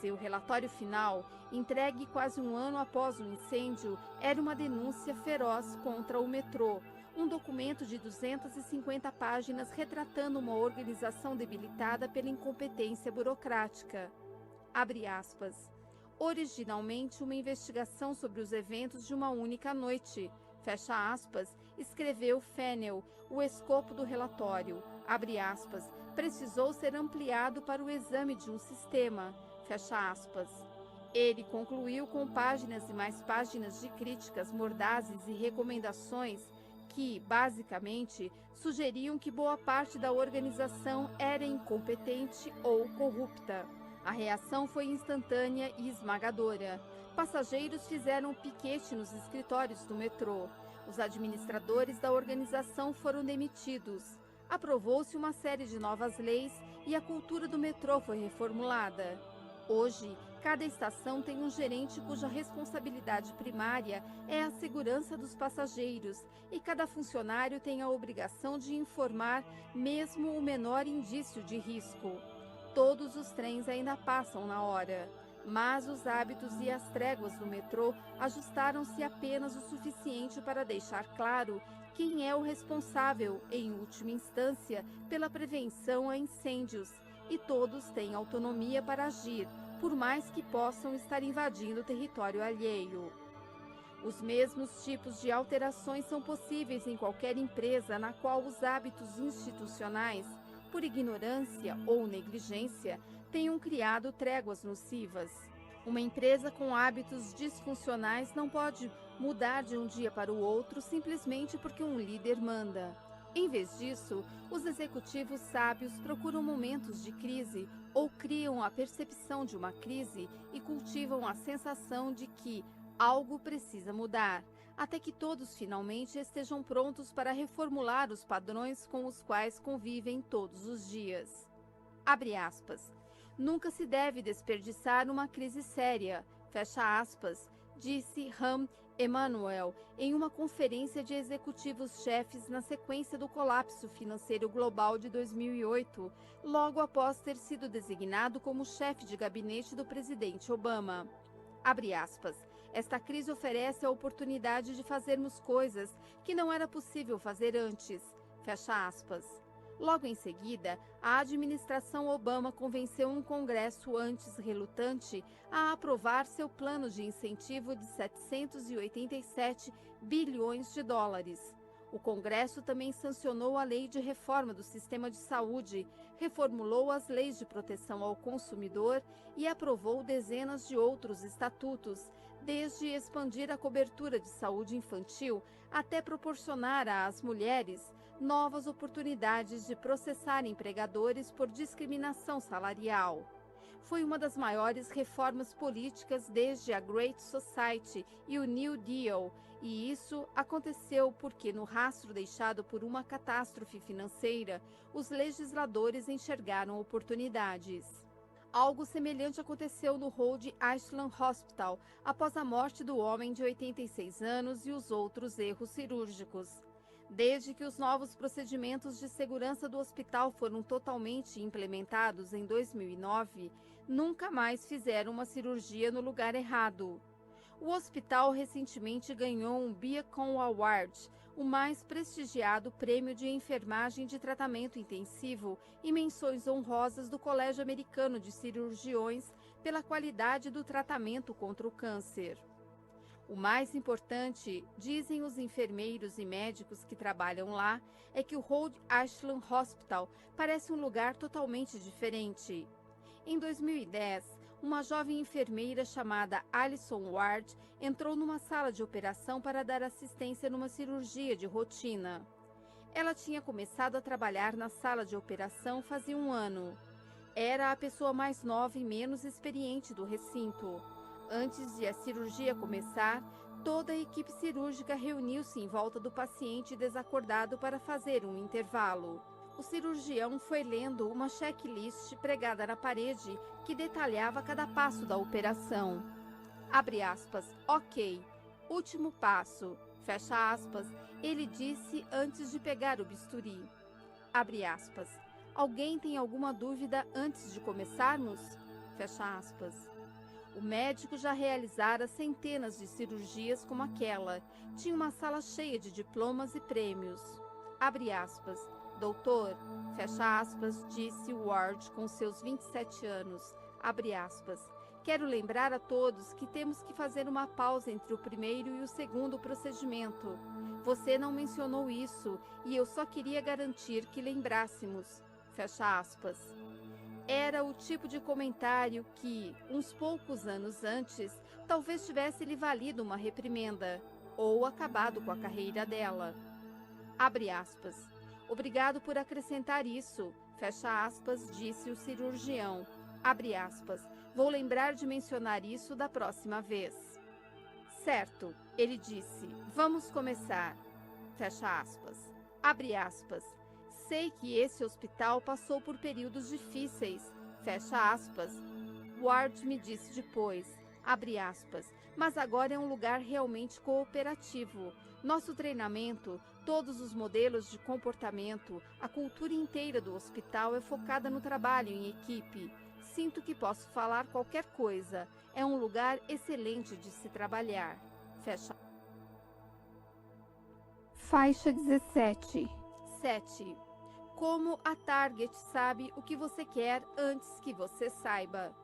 Seu relatório final, entregue quase um ano após o incêndio, era uma denúncia feroz contra o metrô, um documento de 250 páginas retratando uma organização debilitada pela incompetência burocrática. Abre aspas. Originalmente uma investigação sobre os eventos de uma única noite, fecha aspas, escreveu Fennell, o escopo do relatório, abre aspas, precisou ser ampliado para o exame de um sistema, fecha aspas. Ele concluiu com páginas e mais páginas de críticas mordazes e recomendações que, basicamente, sugeriam que boa parte da organização era incompetente ou corrupta. A reação foi instantânea e esmagadora. Passageiros fizeram piquete nos escritórios do metrô. Os administradores da organização foram demitidos. Aprovou-se uma série de novas leis e a cultura do metrô foi reformulada. Hoje, cada estação tem um gerente cuja responsabilidade primária é a segurança dos passageiros e cada funcionário tem a obrigação de informar mesmo o menor indício de risco. Todos os trens ainda passam na hora, mas os hábitos e as tréguas do metrô ajustaram-se apenas o suficiente para deixar claro quem é o responsável, em última instância, pela prevenção a incêndios, e todos têm autonomia para agir, por mais que possam estar invadindo o território alheio. Os mesmos tipos de alterações são possíveis em qualquer empresa na qual os hábitos institucionais, por ignorância ou negligência, tenham criado tréguas nocivas. Uma empresa com hábitos disfuncionais não pode mudar de um dia para o outro simplesmente porque um líder manda. Em vez disso, os executivos sábios procuram momentos de crise ou criam a percepção de uma crise e cultivam a sensação de que algo precisa mudar, até que todos finalmente estejam prontos para reformular os padrões com os quais convivem todos os dias. Abre aspas. Nunca se deve desperdiçar uma crise séria, fecha aspas, disse Rahm Emanuel em uma conferência de executivos-chefes na sequência do colapso financeiro global de 2008, logo após ter sido designado como chefe de gabinete do presidente Obama. Abre aspas. Esta crise oferece a oportunidade de fazermos coisas que não era possível fazer antes, fecha aspas. Logo em seguida, a administração Obama convenceu um Congresso antes relutante a aprovar seu plano de incentivo de 787 bilhões de dólares. O Congresso também sancionou a Lei de Reforma do Sistema de Saúde, reformulou as leis de proteção ao consumidor e aprovou dezenas de outros estatutos, desde expandir a cobertura de saúde infantil até proporcionar às mulheres novas oportunidades de processar empregadores por discriminação salarial. Foi uma das maiores reformas políticas desde a Great Society e o New Deal, e isso aconteceu porque, no rastro deixado por uma catástrofe financeira, os legisladores enxergaram oportunidades. Algo semelhante aconteceu no Rhode Island Hospital após a morte do homem de 86 anos e os outros erros cirúrgicos. Desde que os novos procedimentos de segurança do hospital foram totalmente implementados em 2009, nunca mais fizeram uma cirurgia no lugar errado. O hospital recentemente ganhou um Beacon Award, o mais prestigiado prêmio de enfermagem de tratamento intensivo e menções honrosas do Colégio Americano de Cirurgiões pela qualidade do tratamento contra o câncer. O mais importante, dizem os enfermeiros e médicos que trabalham lá, é que o Rhode Island Hospital parece um lugar totalmente diferente. Em 2010, uma jovem enfermeira chamada Alison Ward entrou numa sala de operação para dar assistência numa cirurgia de rotina. Ela tinha começado a trabalhar na sala de operação fazia um ano. Era a pessoa mais nova e menos experiente do recinto. Antes de a cirurgia começar, toda a equipe cirúrgica reuniu-se em volta do paciente desacordado para fazer um intervalo. O cirurgião foi lendo uma checklist pregada na parede que detalhava cada passo da operação. Abre aspas, ok. Último passo, fecha aspas, ele disse antes de pegar o bisturi. Abre aspas. Alguém tem alguma dúvida antes de começarmos? Fecha aspas. O médico já realizara centenas de cirurgias como aquela. Tinha uma sala cheia de diplomas e prêmios. Abre aspas. Doutor, fecha aspas, disse Ward com seus 27 anos. Abre aspas. Quero lembrar a todos que temos que fazer uma pausa entre o primeiro e o segundo procedimento. Você não mencionou isso e eu só queria garantir que lembrássemos. Fecha aspas. Era o tipo de comentário que, uns poucos anos antes, talvez tivesse lhe valido uma reprimenda ou acabado com a carreira dela. Abre aspas. Obrigado por acrescentar isso, fecha aspas, disse o cirurgião. Abre aspas. Vou lembrar de mencionar isso da próxima vez. Certo, ele disse. Vamos começar. Fecha aspas. Abre aspas. Sei que esse hospital passou por períodos difíceis, fecha aspas. Ward me disse depois, abre aspas, mas agora é um lugar realmente cooperativo. Nosso treinamento, todos os modelos de comportamento, a cultura inteira do hospital é focada no trabalho em equipe. Sinto que posso falar qualquer coisa. É um lugar excelente de se trabalhar. Fecha. Faixa 17. 7. Como a Target sabe o que você quer antes que você saiba.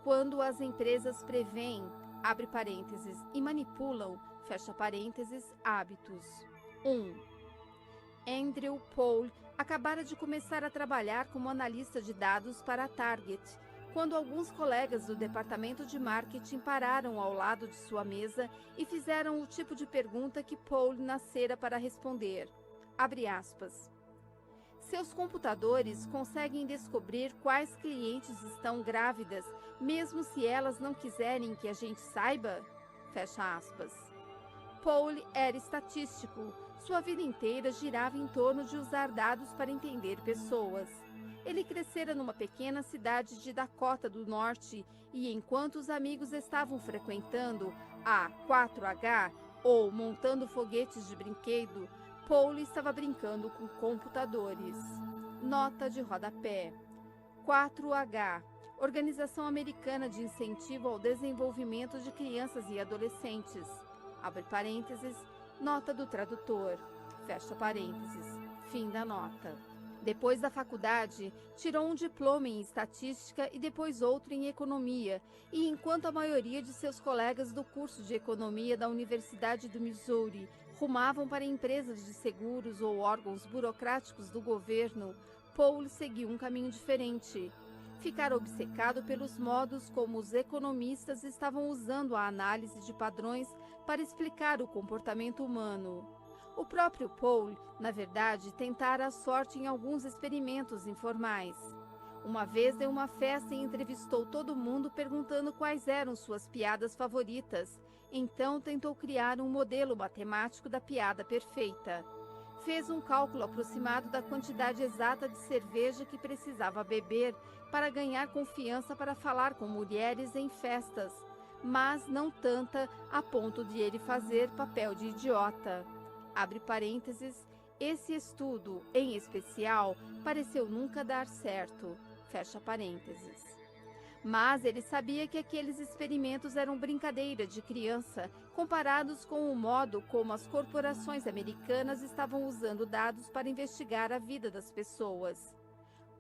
Quando as empresas preveem, abre parênteses, e manipulam, fecha parênteses, hábitos. 1. Andrew Paul acabara de começar a trabalhar como analista de dados para a Target, quando alguns colegas do departamento de marketing pararam ao lado de sua mesa e fizeram o tipo de pergunta que Paul nascera para responder. Abre aspas. Seus computadores conseguem descobrir quais clientes estão grávidas, mesmo se elas não quiserem que a gente saiba? Fecha aspas. Paul era estatístico. Sua vida inteira girava em torno de usar dados para entender pessoas. Ele crescera numa pequena cidade de Dakota do Norte e, enquanto os amigos estavam frequentando a 4H ou montando foguetes de brinquedo, Paul estava brincando com computadores. Nota de rodapé. 4H, Organização Americana de Incentivo ao Desenvolvimento de Crianças e Adolescentes. Abre parênteses, nota do tradutor. Fecha parênteses. Fim da nota. Depois da faculdade, tirou um diploma em estatística e depois outro em economia, e enquanto a maioria de seus colegas do curso de economia da Universidade do Missouri rumavam para empresas de seguros ou órgãos burocráticos do governo, Paul seguiu um caminho diferente. Ficar obcecado pelos modos como os economistas estavam usando a análise de padrões para explicar o comportamento humano. O próprio Paul, na verdade, tentara a sorte em alguns experimentos informais. Uma vez deu uma festa e entrevistou todo mundo perguntando quais eram suas piadas favoritas. Então tentou criar um modelo matemático da piada perfeita. Fez um cálculo aproximado da quantidade exata de cerveja que precisava beber para ganhar confiança para falar com mulheres em festas, mas não tanta a ponto de ele fazer papel de idiota. Abre parênteses, esse estudo, em especial, pareceu nunca dar certo. Fecha parênteses. Mas ele sabia que aqueles experimentos eram brincadeira de criança, comparados com o modo como as corporações americanas estavam usando dados para investigar a vida das pessoas.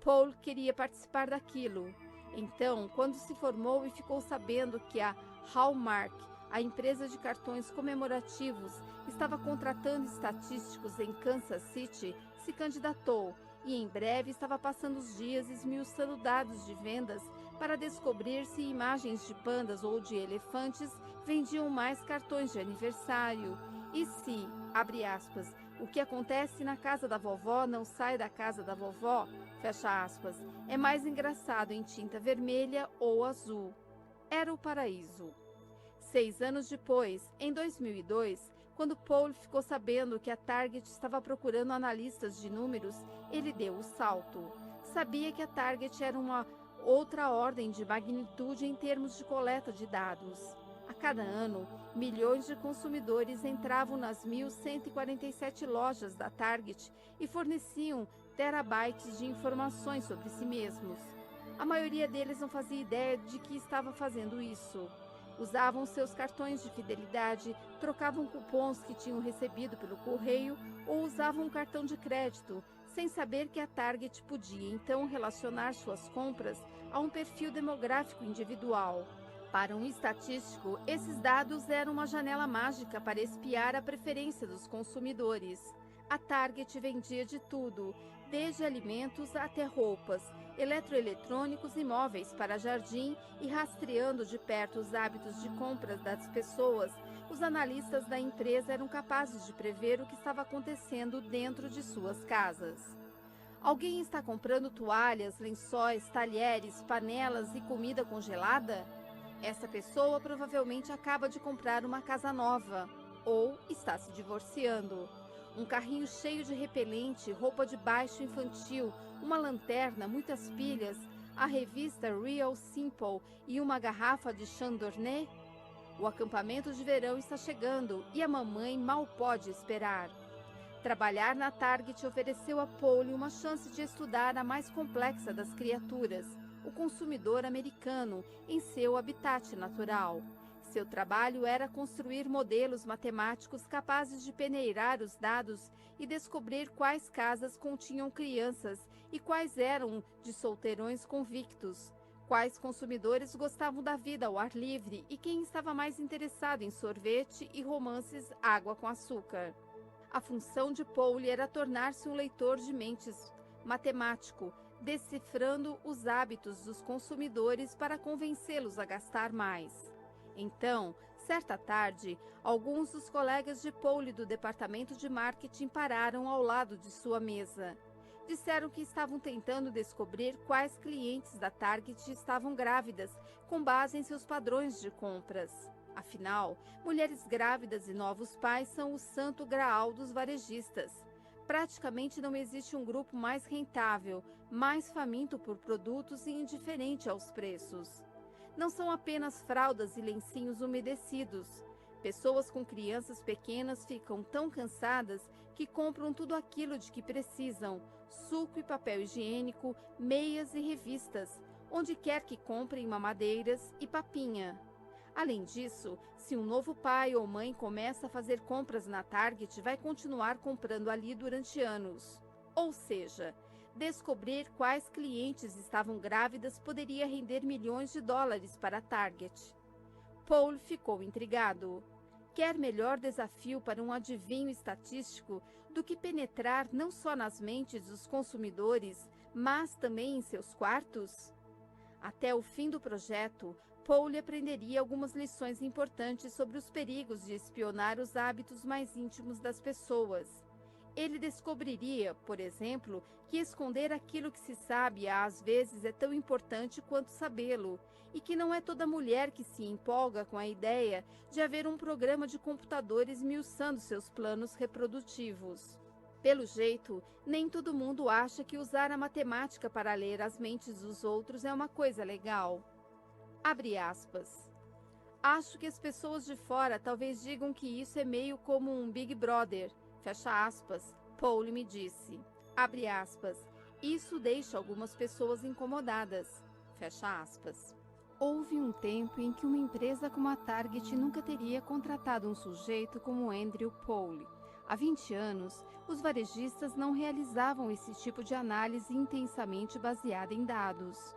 Paul queria participar daquilo. Então, quando se formou e ficou sabendo que a Hallmark, a empresa de cartões comemorativos, estava contratando estatísticos em Kansas City, se candidatou e em breve estava passando os dias esmiuçando dados de vendas para descobrir se imagens de pandas ou de elefantes vendiam mais cartões de aniversário e se, abre aspas, o que acontece na casa da vovó não sai da casa da vovó, fecha aspas, é mais engraçado em tinta vermelha ou azul. Era o paraíso. 6 anos depois, em 2002, quando Paul ficou sabendo que a Target estava procurando analistas de números, ele deu o salto. Sabia que a Target era uma outra ordem de magnitude em termos de coleta de dados. A cada ano, milhões de consumidores entravam nas 1.147 lojas da Target e forneciam terabytes de informações sobre si mesmos. A maioria deles não fazia ideia de que estava fazendo isso. Usavam seus cartões de fidelidade, trocavam cupons que tinham recebido pelo correio ou usavam um cartão de crédito, sem saber que a Target podia então relacionar suas compras a um perfil demográfico individual. Para um estatístico, esses dados eram uma janela mágica para espiar a preferência dos consumidores. A Target vendia de tudo, desde alimentos até roupas, eletroeletrônicos e móveis para jardim, e rastreando de perto os hábitos de compras das pessoas, os analistas da empresa eram capazes de prever o que estava acontecendo dentro de suas casas. Alguém está comprando toalhas, lençóis, talheres, panelas e comida congelada? Essa pessoa provavelmente acaba de comprar uma casa nova ou está se divorciando. Um carrinho cheio de repelente, roupa de baixo infantil, uma lanterna, muitas pilhas, a revista Real Simple e uma garrafa de Chardonnay? O acampamento de verão está chegando e a mamãe mal pode esperar. Trabalhar na Target ofereceu a Paul uma chance de estudar a mais complexa das criaturas, o consumidor americano, em seu habitat natural. Seu trabalho era construir modelos matemáticos capazes de peneirar os dados e descobrir quais casas continham crianças e quais eram de solteirões convictos, quais consumidores gostavam da vida ao ar livre e quem estava mais interessado em sorvete e romances água com açúcar. A função de Paul era tornar-se um leitor de mentes matemático, decifrando os hábitos dos consumidores para convencê-los a gastar mais. Então, certa tarde, alguns dos colegas de Paul do departamento de marketing pararam ao lado de sua mesa. Disseram que estavam tentando descobrir quais clientes da Target estavam grávidas, com base em seus padrões de compras. Afinal, mulheres grávidas e novos pais são o santo graal dos varejistas. Praticamente não existe um grupo mais rentável, mais faminto por produtos e indiferente aos preços. Não são apenas fraldas e lencinhos umedecidos. Pessoas com crianças pequenas ficam tão cansadas que compram tudo aquilo de que precisam: suco e papel higiênico, meias e revistas, onde quer que comprem mamadeiras e papinha. Além disso, se um novo pai ou mãe começa a fazer compras na Target, vai continuar comprando ali durante anos. Ou seja, descobrir quais clientes estavam grávidas poderia render milhões de dólares para a Target. Paul ficou intrigado. Quer melhor desafio para um adivinho estatístico do que penetrar não só nas mentes dos consumidores, mas também em seus quartos? Até o fim do projeto, Paul aprenderia algumas lições importantes sobre os perigos de espionar os hábitos mais íntimos das pessoas. Ele descobriria, por exemplo, que esconder aquilo que se sabe às vezes é tão importante quanto sabê-lo, e que não é toda mulher que se empolga com a ideia de haver um programa de computadores esmiuçando seus planos reprodutivos. Pelo jeito, nem todo mundo acha que usar a matemática para ler as mentes dos outros é uma coisa legal. Abre aspas. Acho que as pessoas de fora talvez digam que isso é meio como um Big Brother. Fecha aspas. Paul me disse. Abre aspas. Isso deixa algumas pessoas incomodadas. Fecha aspas. Houve um tempo em que uma empresa como a Target nunca teria contratado um sujeito como Andrew Paul. Há 20 anos, os varejistas não realizavam esse tipo de análise intensamente baseada em dados.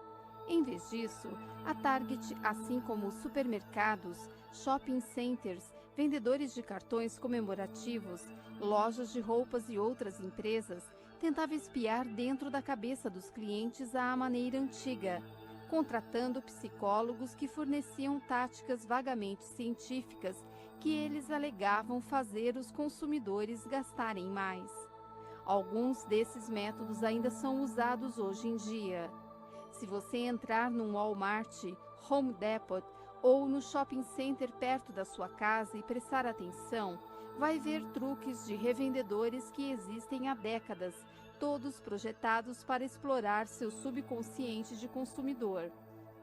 Em vez disso, a Target, assim como os supermercados, shopping centers, vendedores de cartões comemorativos, lojas de roupas e outras empresas, tentava espiar dentro da cabeça dos clientes à maneira antiga, contratando psicólogos que forneciam táticas vagamente científicas que eles alegavam fazer os consumidores gastarem mais. Alguns desses métodos ainda são usados hoje em dia. Se você entrar num Walmart, Home Depot ou no shopping center perto da sua casa e prestar atenção, vai ver truques de revendedores que existem há décadas, todos projetados para explorar seu subconsciente de consumidor.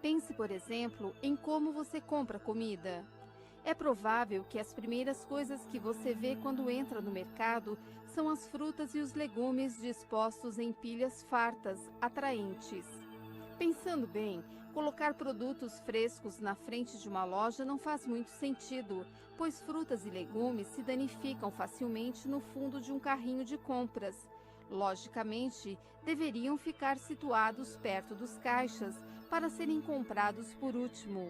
Pense, por exemplo, em como você compra comida. É provável que as primeiras coisas que você vê quando entra no mercado são as frutas e os legumes dispostos em pilhas fartas, atraentes. Pensando bem, colocar produtos frescos na frente de uma loja não faz muito sentido, pois frutas e legumes se danificam facilmente no fundo de um carrinho de compras. Logicamente, deveriam ficar situados perto dos caixas para serem comprados por último.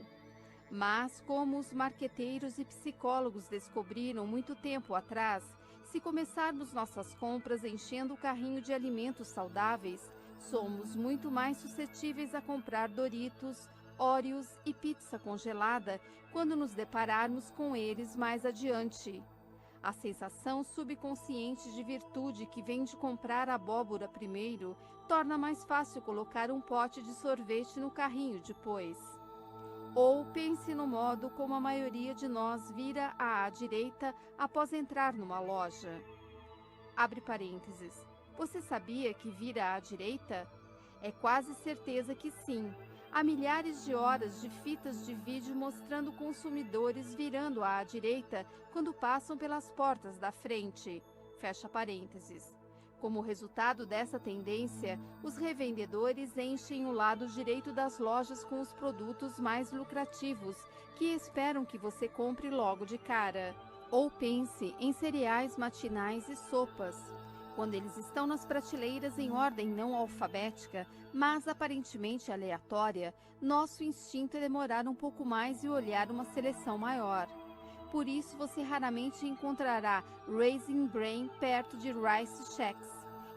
Mas, como os marqueteiros e psicólogos descobriram muito tempo atrás, se começarmos nossas compras enchendo o carrinho de alimentos saudáveis, somos muito mais suscetíveis a comprar Doritos, Oreos e pizza congelada quando nos depararmos com eles mais adiante. A sensação subconsciente de virtude que vem de comprar abóbora primeiro torna mais fácil colocar um pote de sorvete no carrinho depois. Ou pense no modo como a maioria de nós vira à direita após entrar numa loja. Abre parênteses. Você sabia que vira à direita? É quase certeza que sim. Há milhares de horas de fitas de vídeo mostrando consumidores virando à direita quando passam pelas portas da frente. Fecha parênteses. Como resultado dessa tendência, os revendedores enchem o lado direito das lojas com os produtos mais lucrativos, que esperam que você compre logo de cara. Ou pense em cereais matinais e sopas. Quando eles estão nas prateleiras em ordem não alfabética, mas aparentemente aleatória, nosso instinto é demorar um pouco mais e olhar uma seleção maior. Por isso, você raramente encontrará Raisin Bran perto de Rice Chex.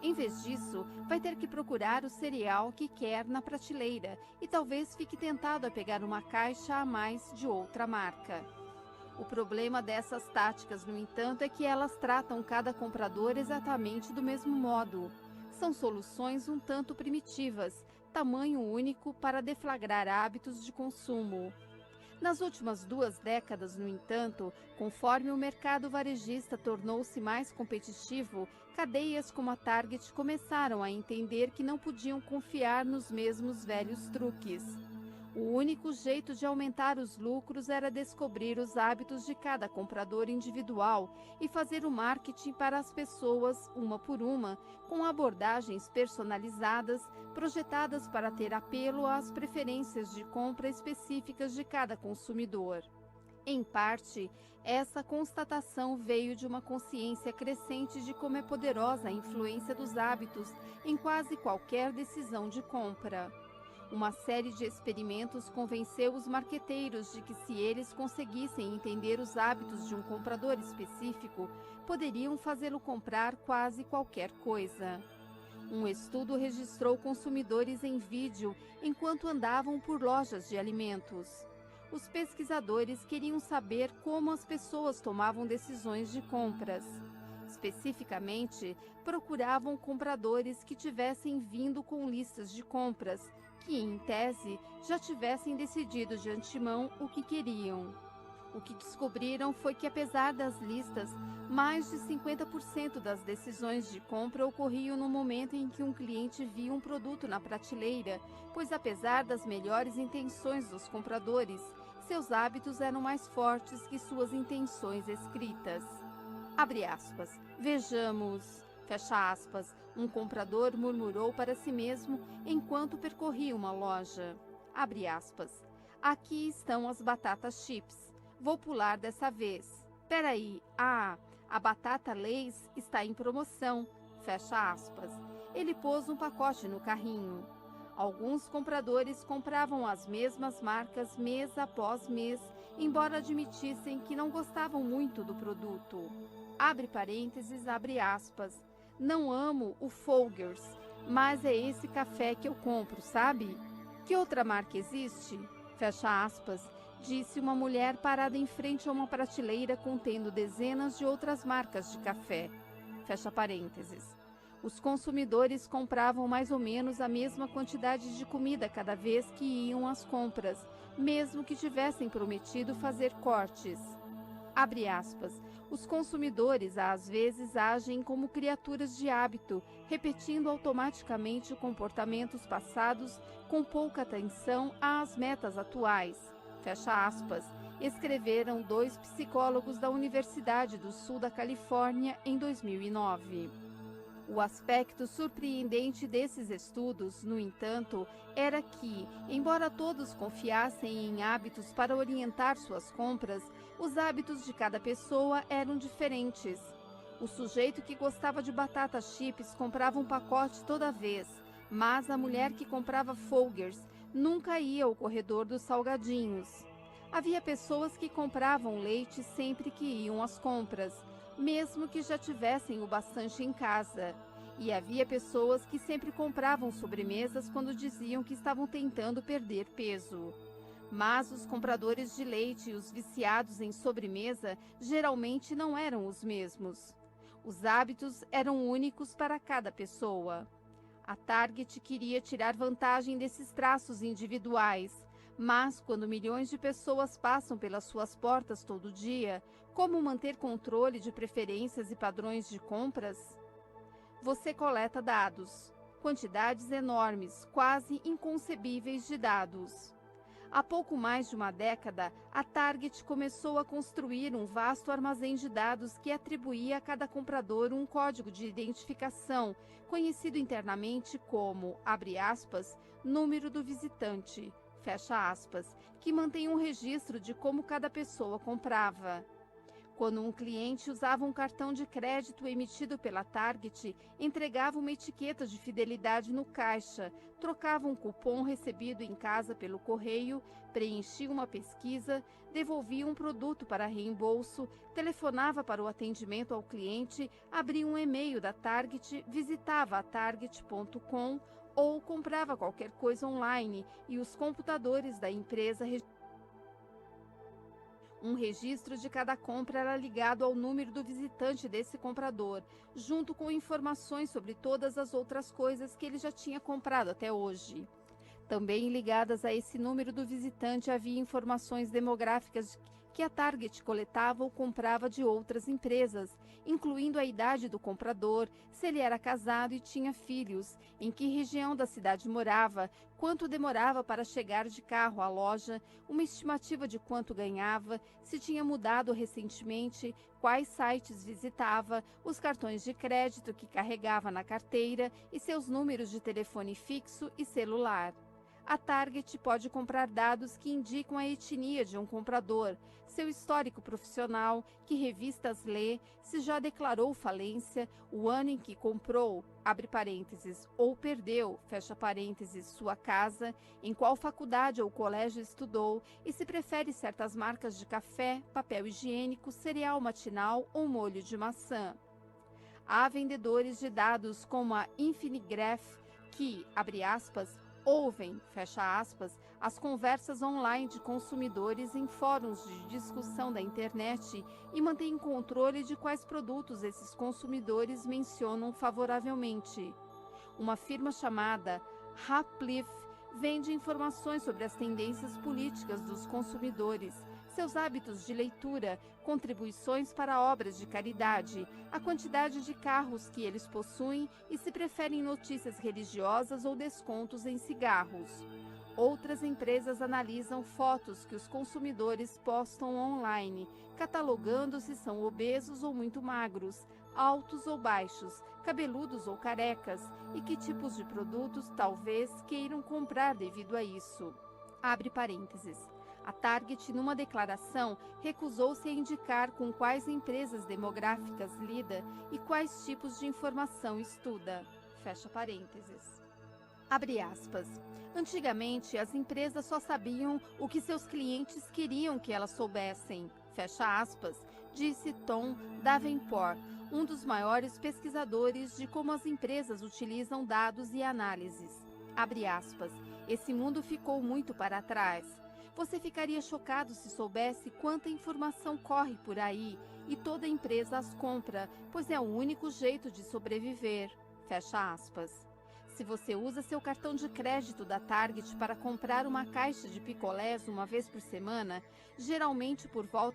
Em vez disso, vai ter que procurar o cereal que quer na prateleira e talvez fique tentado a pegar uma caixa a mais de outra marca. O problema dessas táticas, no entanto, é que elas tratam cada comprador exatamente do mesmo modo. São soluções um tanto primitivas, tamanho único para deflagrar hábitos de consumo. Nas últimas 2 décadas, no entanto, conforme o mercado varejista tornou-se mais competitivo, cadeias como a Target começaram a entender que não podiam confiar nos mesmos velhos truques. O único jeito de aumentar os lucros era descobrir os hábitos de cada comprador individual e fazer o marketing para as pessoas, uma por uma, com abordagens personalizadas, projetadas para ter apelo às preferências de compra específicas de cada consumidor. Em parte, essa constatação veio de uma consciência crescente de como é poderosa a influência dos hábitos em quase qualquer decisão de compra. Uma série de experimentos convenceu os marqueteiros de que, se eles conseguissem entender os hábitos de um comprador específico, poderiam fazê-lo comprar quase qualquer coisa. Um estudo registrou consumidores em vídeo enquanto andavam por lojas de alimentos. Os pesquisadores queriam saber como as pessoas tomavam decisões de compras. Especificamente, procuravam compradores que tivessem vindo com listas de compras, que, em tese, já tivessem decidido de antemão o que queriam. O que descobriram foi que, apesar das listas, mais de 50% das decisões de compra ocorriam no momento em que um cliente via um produto na prateleira, pois, apesar das melhores intenções dos compradores, seus hábitos eram mais fortes que suas intenções escritas. Abre aspas. Vejamos, fecha aspas, um comprador murmurou para si mesmo enquanto percorria uma loja. Abre aspas. Aqui estão as batatas chips. Vou pular dessa vez. Peraí, a batata Lay's está em promoção. Fecha aspas. Ele pôs um pacote no carrinho. Alguns compradores compravam as mesmas marcas mês após mês, embora admitissem que não gostavam muito do produto. Abre parênteses, abre aspas. Não amo o Folgers, mas é esse café que eu compro, sabe? Que outra marca existe? Fecha aspas, disse uma mulher parada em frente a uma prateleira contendo dezenas de outras marcas de café. Fecha parênteses. Os consumidores compravam mais ou menos a mesma quantidade de comida cada vez que iam às compras, mesmo que tivessem prometido fazer cortes. Abre aspas. Os consumidores às vezes agem como criaturas de hábito, repetindo automaticamente comportamentos passados com pouca atenção às metas atuais. Fecha aspas. Escreveram 2 psicólogos da Universidade do Sul da Califórnia em 2009. O aspecto surpreendente desses estudos, no entanto, era que, embora todos confiassem em hábitos para orientar suas compras, os hábitos de cada pessoa eram diferentes. O sujeito que gostava de batata chips comprava um pacote toda vez, mas a mulher que comprava Folgers nunca ia ao corredor dos salgadinhos. Havia pessoas que compravam leite sempre que iam às compras, mesmo que já tivessem o bastante em casa. E havia pessoas que sempre compravam sobremesas quando diziam que estavam tentando perder peso. Mas os compradores de leite e os viciados em sobremesa geralmente não eram os mesmos. Os hábitos eram únicos para cada pessoa. A Target queria tirar vantagem desses traços individuais, mas quando milhões de pessoas passam pelas suas portas todo dia, como manter controle de preferências e padrões de compras? Você coleta dados, quantidades enormes, quase inconcebíveis de dados. Há pouco mais de uma década, a Target começou a construir um vasto armazém de dados que atribuía a cada comprador um código de identificação, conhecido internamente como, abre aspas, número do visitante, fecha aspas, que mantém um registro de como cada pessoa comprava. Quando um cliente usava um cartão de crédito emitido pela Target, entregava uma etiqueta de fidelidade no caixa, trocava um cupom recebido em casa pelo correio, preenchia uma pesquisa, devolvia um produto para reembolso, telefonava para o atendimento ao cliente, abria um e-mail da Target, visitava a target.com ou comprava qualquer coisa online e os computadores da empresa. Um registro de cada compra era ligado ao número do visitante desse comprador, junto com informações sobre todas as outras coisas que ele já tinha comprado até hoje. Também ligadas a esse número do visitante havia informações demográficas que a Target coletava ou comprava de outras empresas, incluindo a idade do comprador, se ele era casado e tinha filhos, em que região da cidade morava, quanto demorava para chegar de carro à loja, uma estimativa de quanto ganhava, se tinha mudado recentemente, quais sites visitava, os cartões de crédito que carregava na carteira e seus números de telefone fixo e celular. A Target pode comprar dados que indicam a etnia de um comprador, seu histórico profissional, que revistas lê, se já declarou falência, o ano em que comprou, abre parênteses, ou perdeu, fecha parênteses, sua casa, em qual faculdade ou colégio estudou e se prefere certas marcas de café, papel higiênico, cereal matinal ou molho de maçã. Há vendedores de dados como a Infinigraph que, abre aspas, ouvem, fecha aspas, as conversas online de consumidores em fóruns de discussão da internet e mantêm controle de quais produtos esses consumidores mencionam favoravelmente. Uma firma chamada Hapliff vende informações sobre as tendências políticas dos consumidores, seus hábitos de leitura, contribuições para obras de caridade, a quantidade de carros que eles possuem e se preferem notícias religiosas ou descontos em cigarros. Outras empresas analisam fotos que os consumidores postam online, catalogando se são obesos ou muito magros, altos ou baixos, cabeludos ou carecas e que tipos de produtos talvez queiram comprar devido a isso. Abre parênteses. A Target, numa declaração, recusou-se a indicar com quais empresas demográficas lida e quais tipos de informação estuda. Fecha parênteses. Abre aspas. Antigamente, as empresas só sabiam o que seus clientes queriam que elas soubessem. Fecha aspas, disse Tom Davenport, um dos maiores pesquisadores de como as empresas utilizam dados e análises. Abre aspas. Esse mundo ficou muito para trás. Você ficaria chocado se soubesse quanta informação corre por aí e toda empresa as compra, pois é o único jeito de sobreviver. Fecha aspas. Se você usa seu cartão de crédito da Target para comprar uma caixa de picolés uma vez por semana, geralmente por volta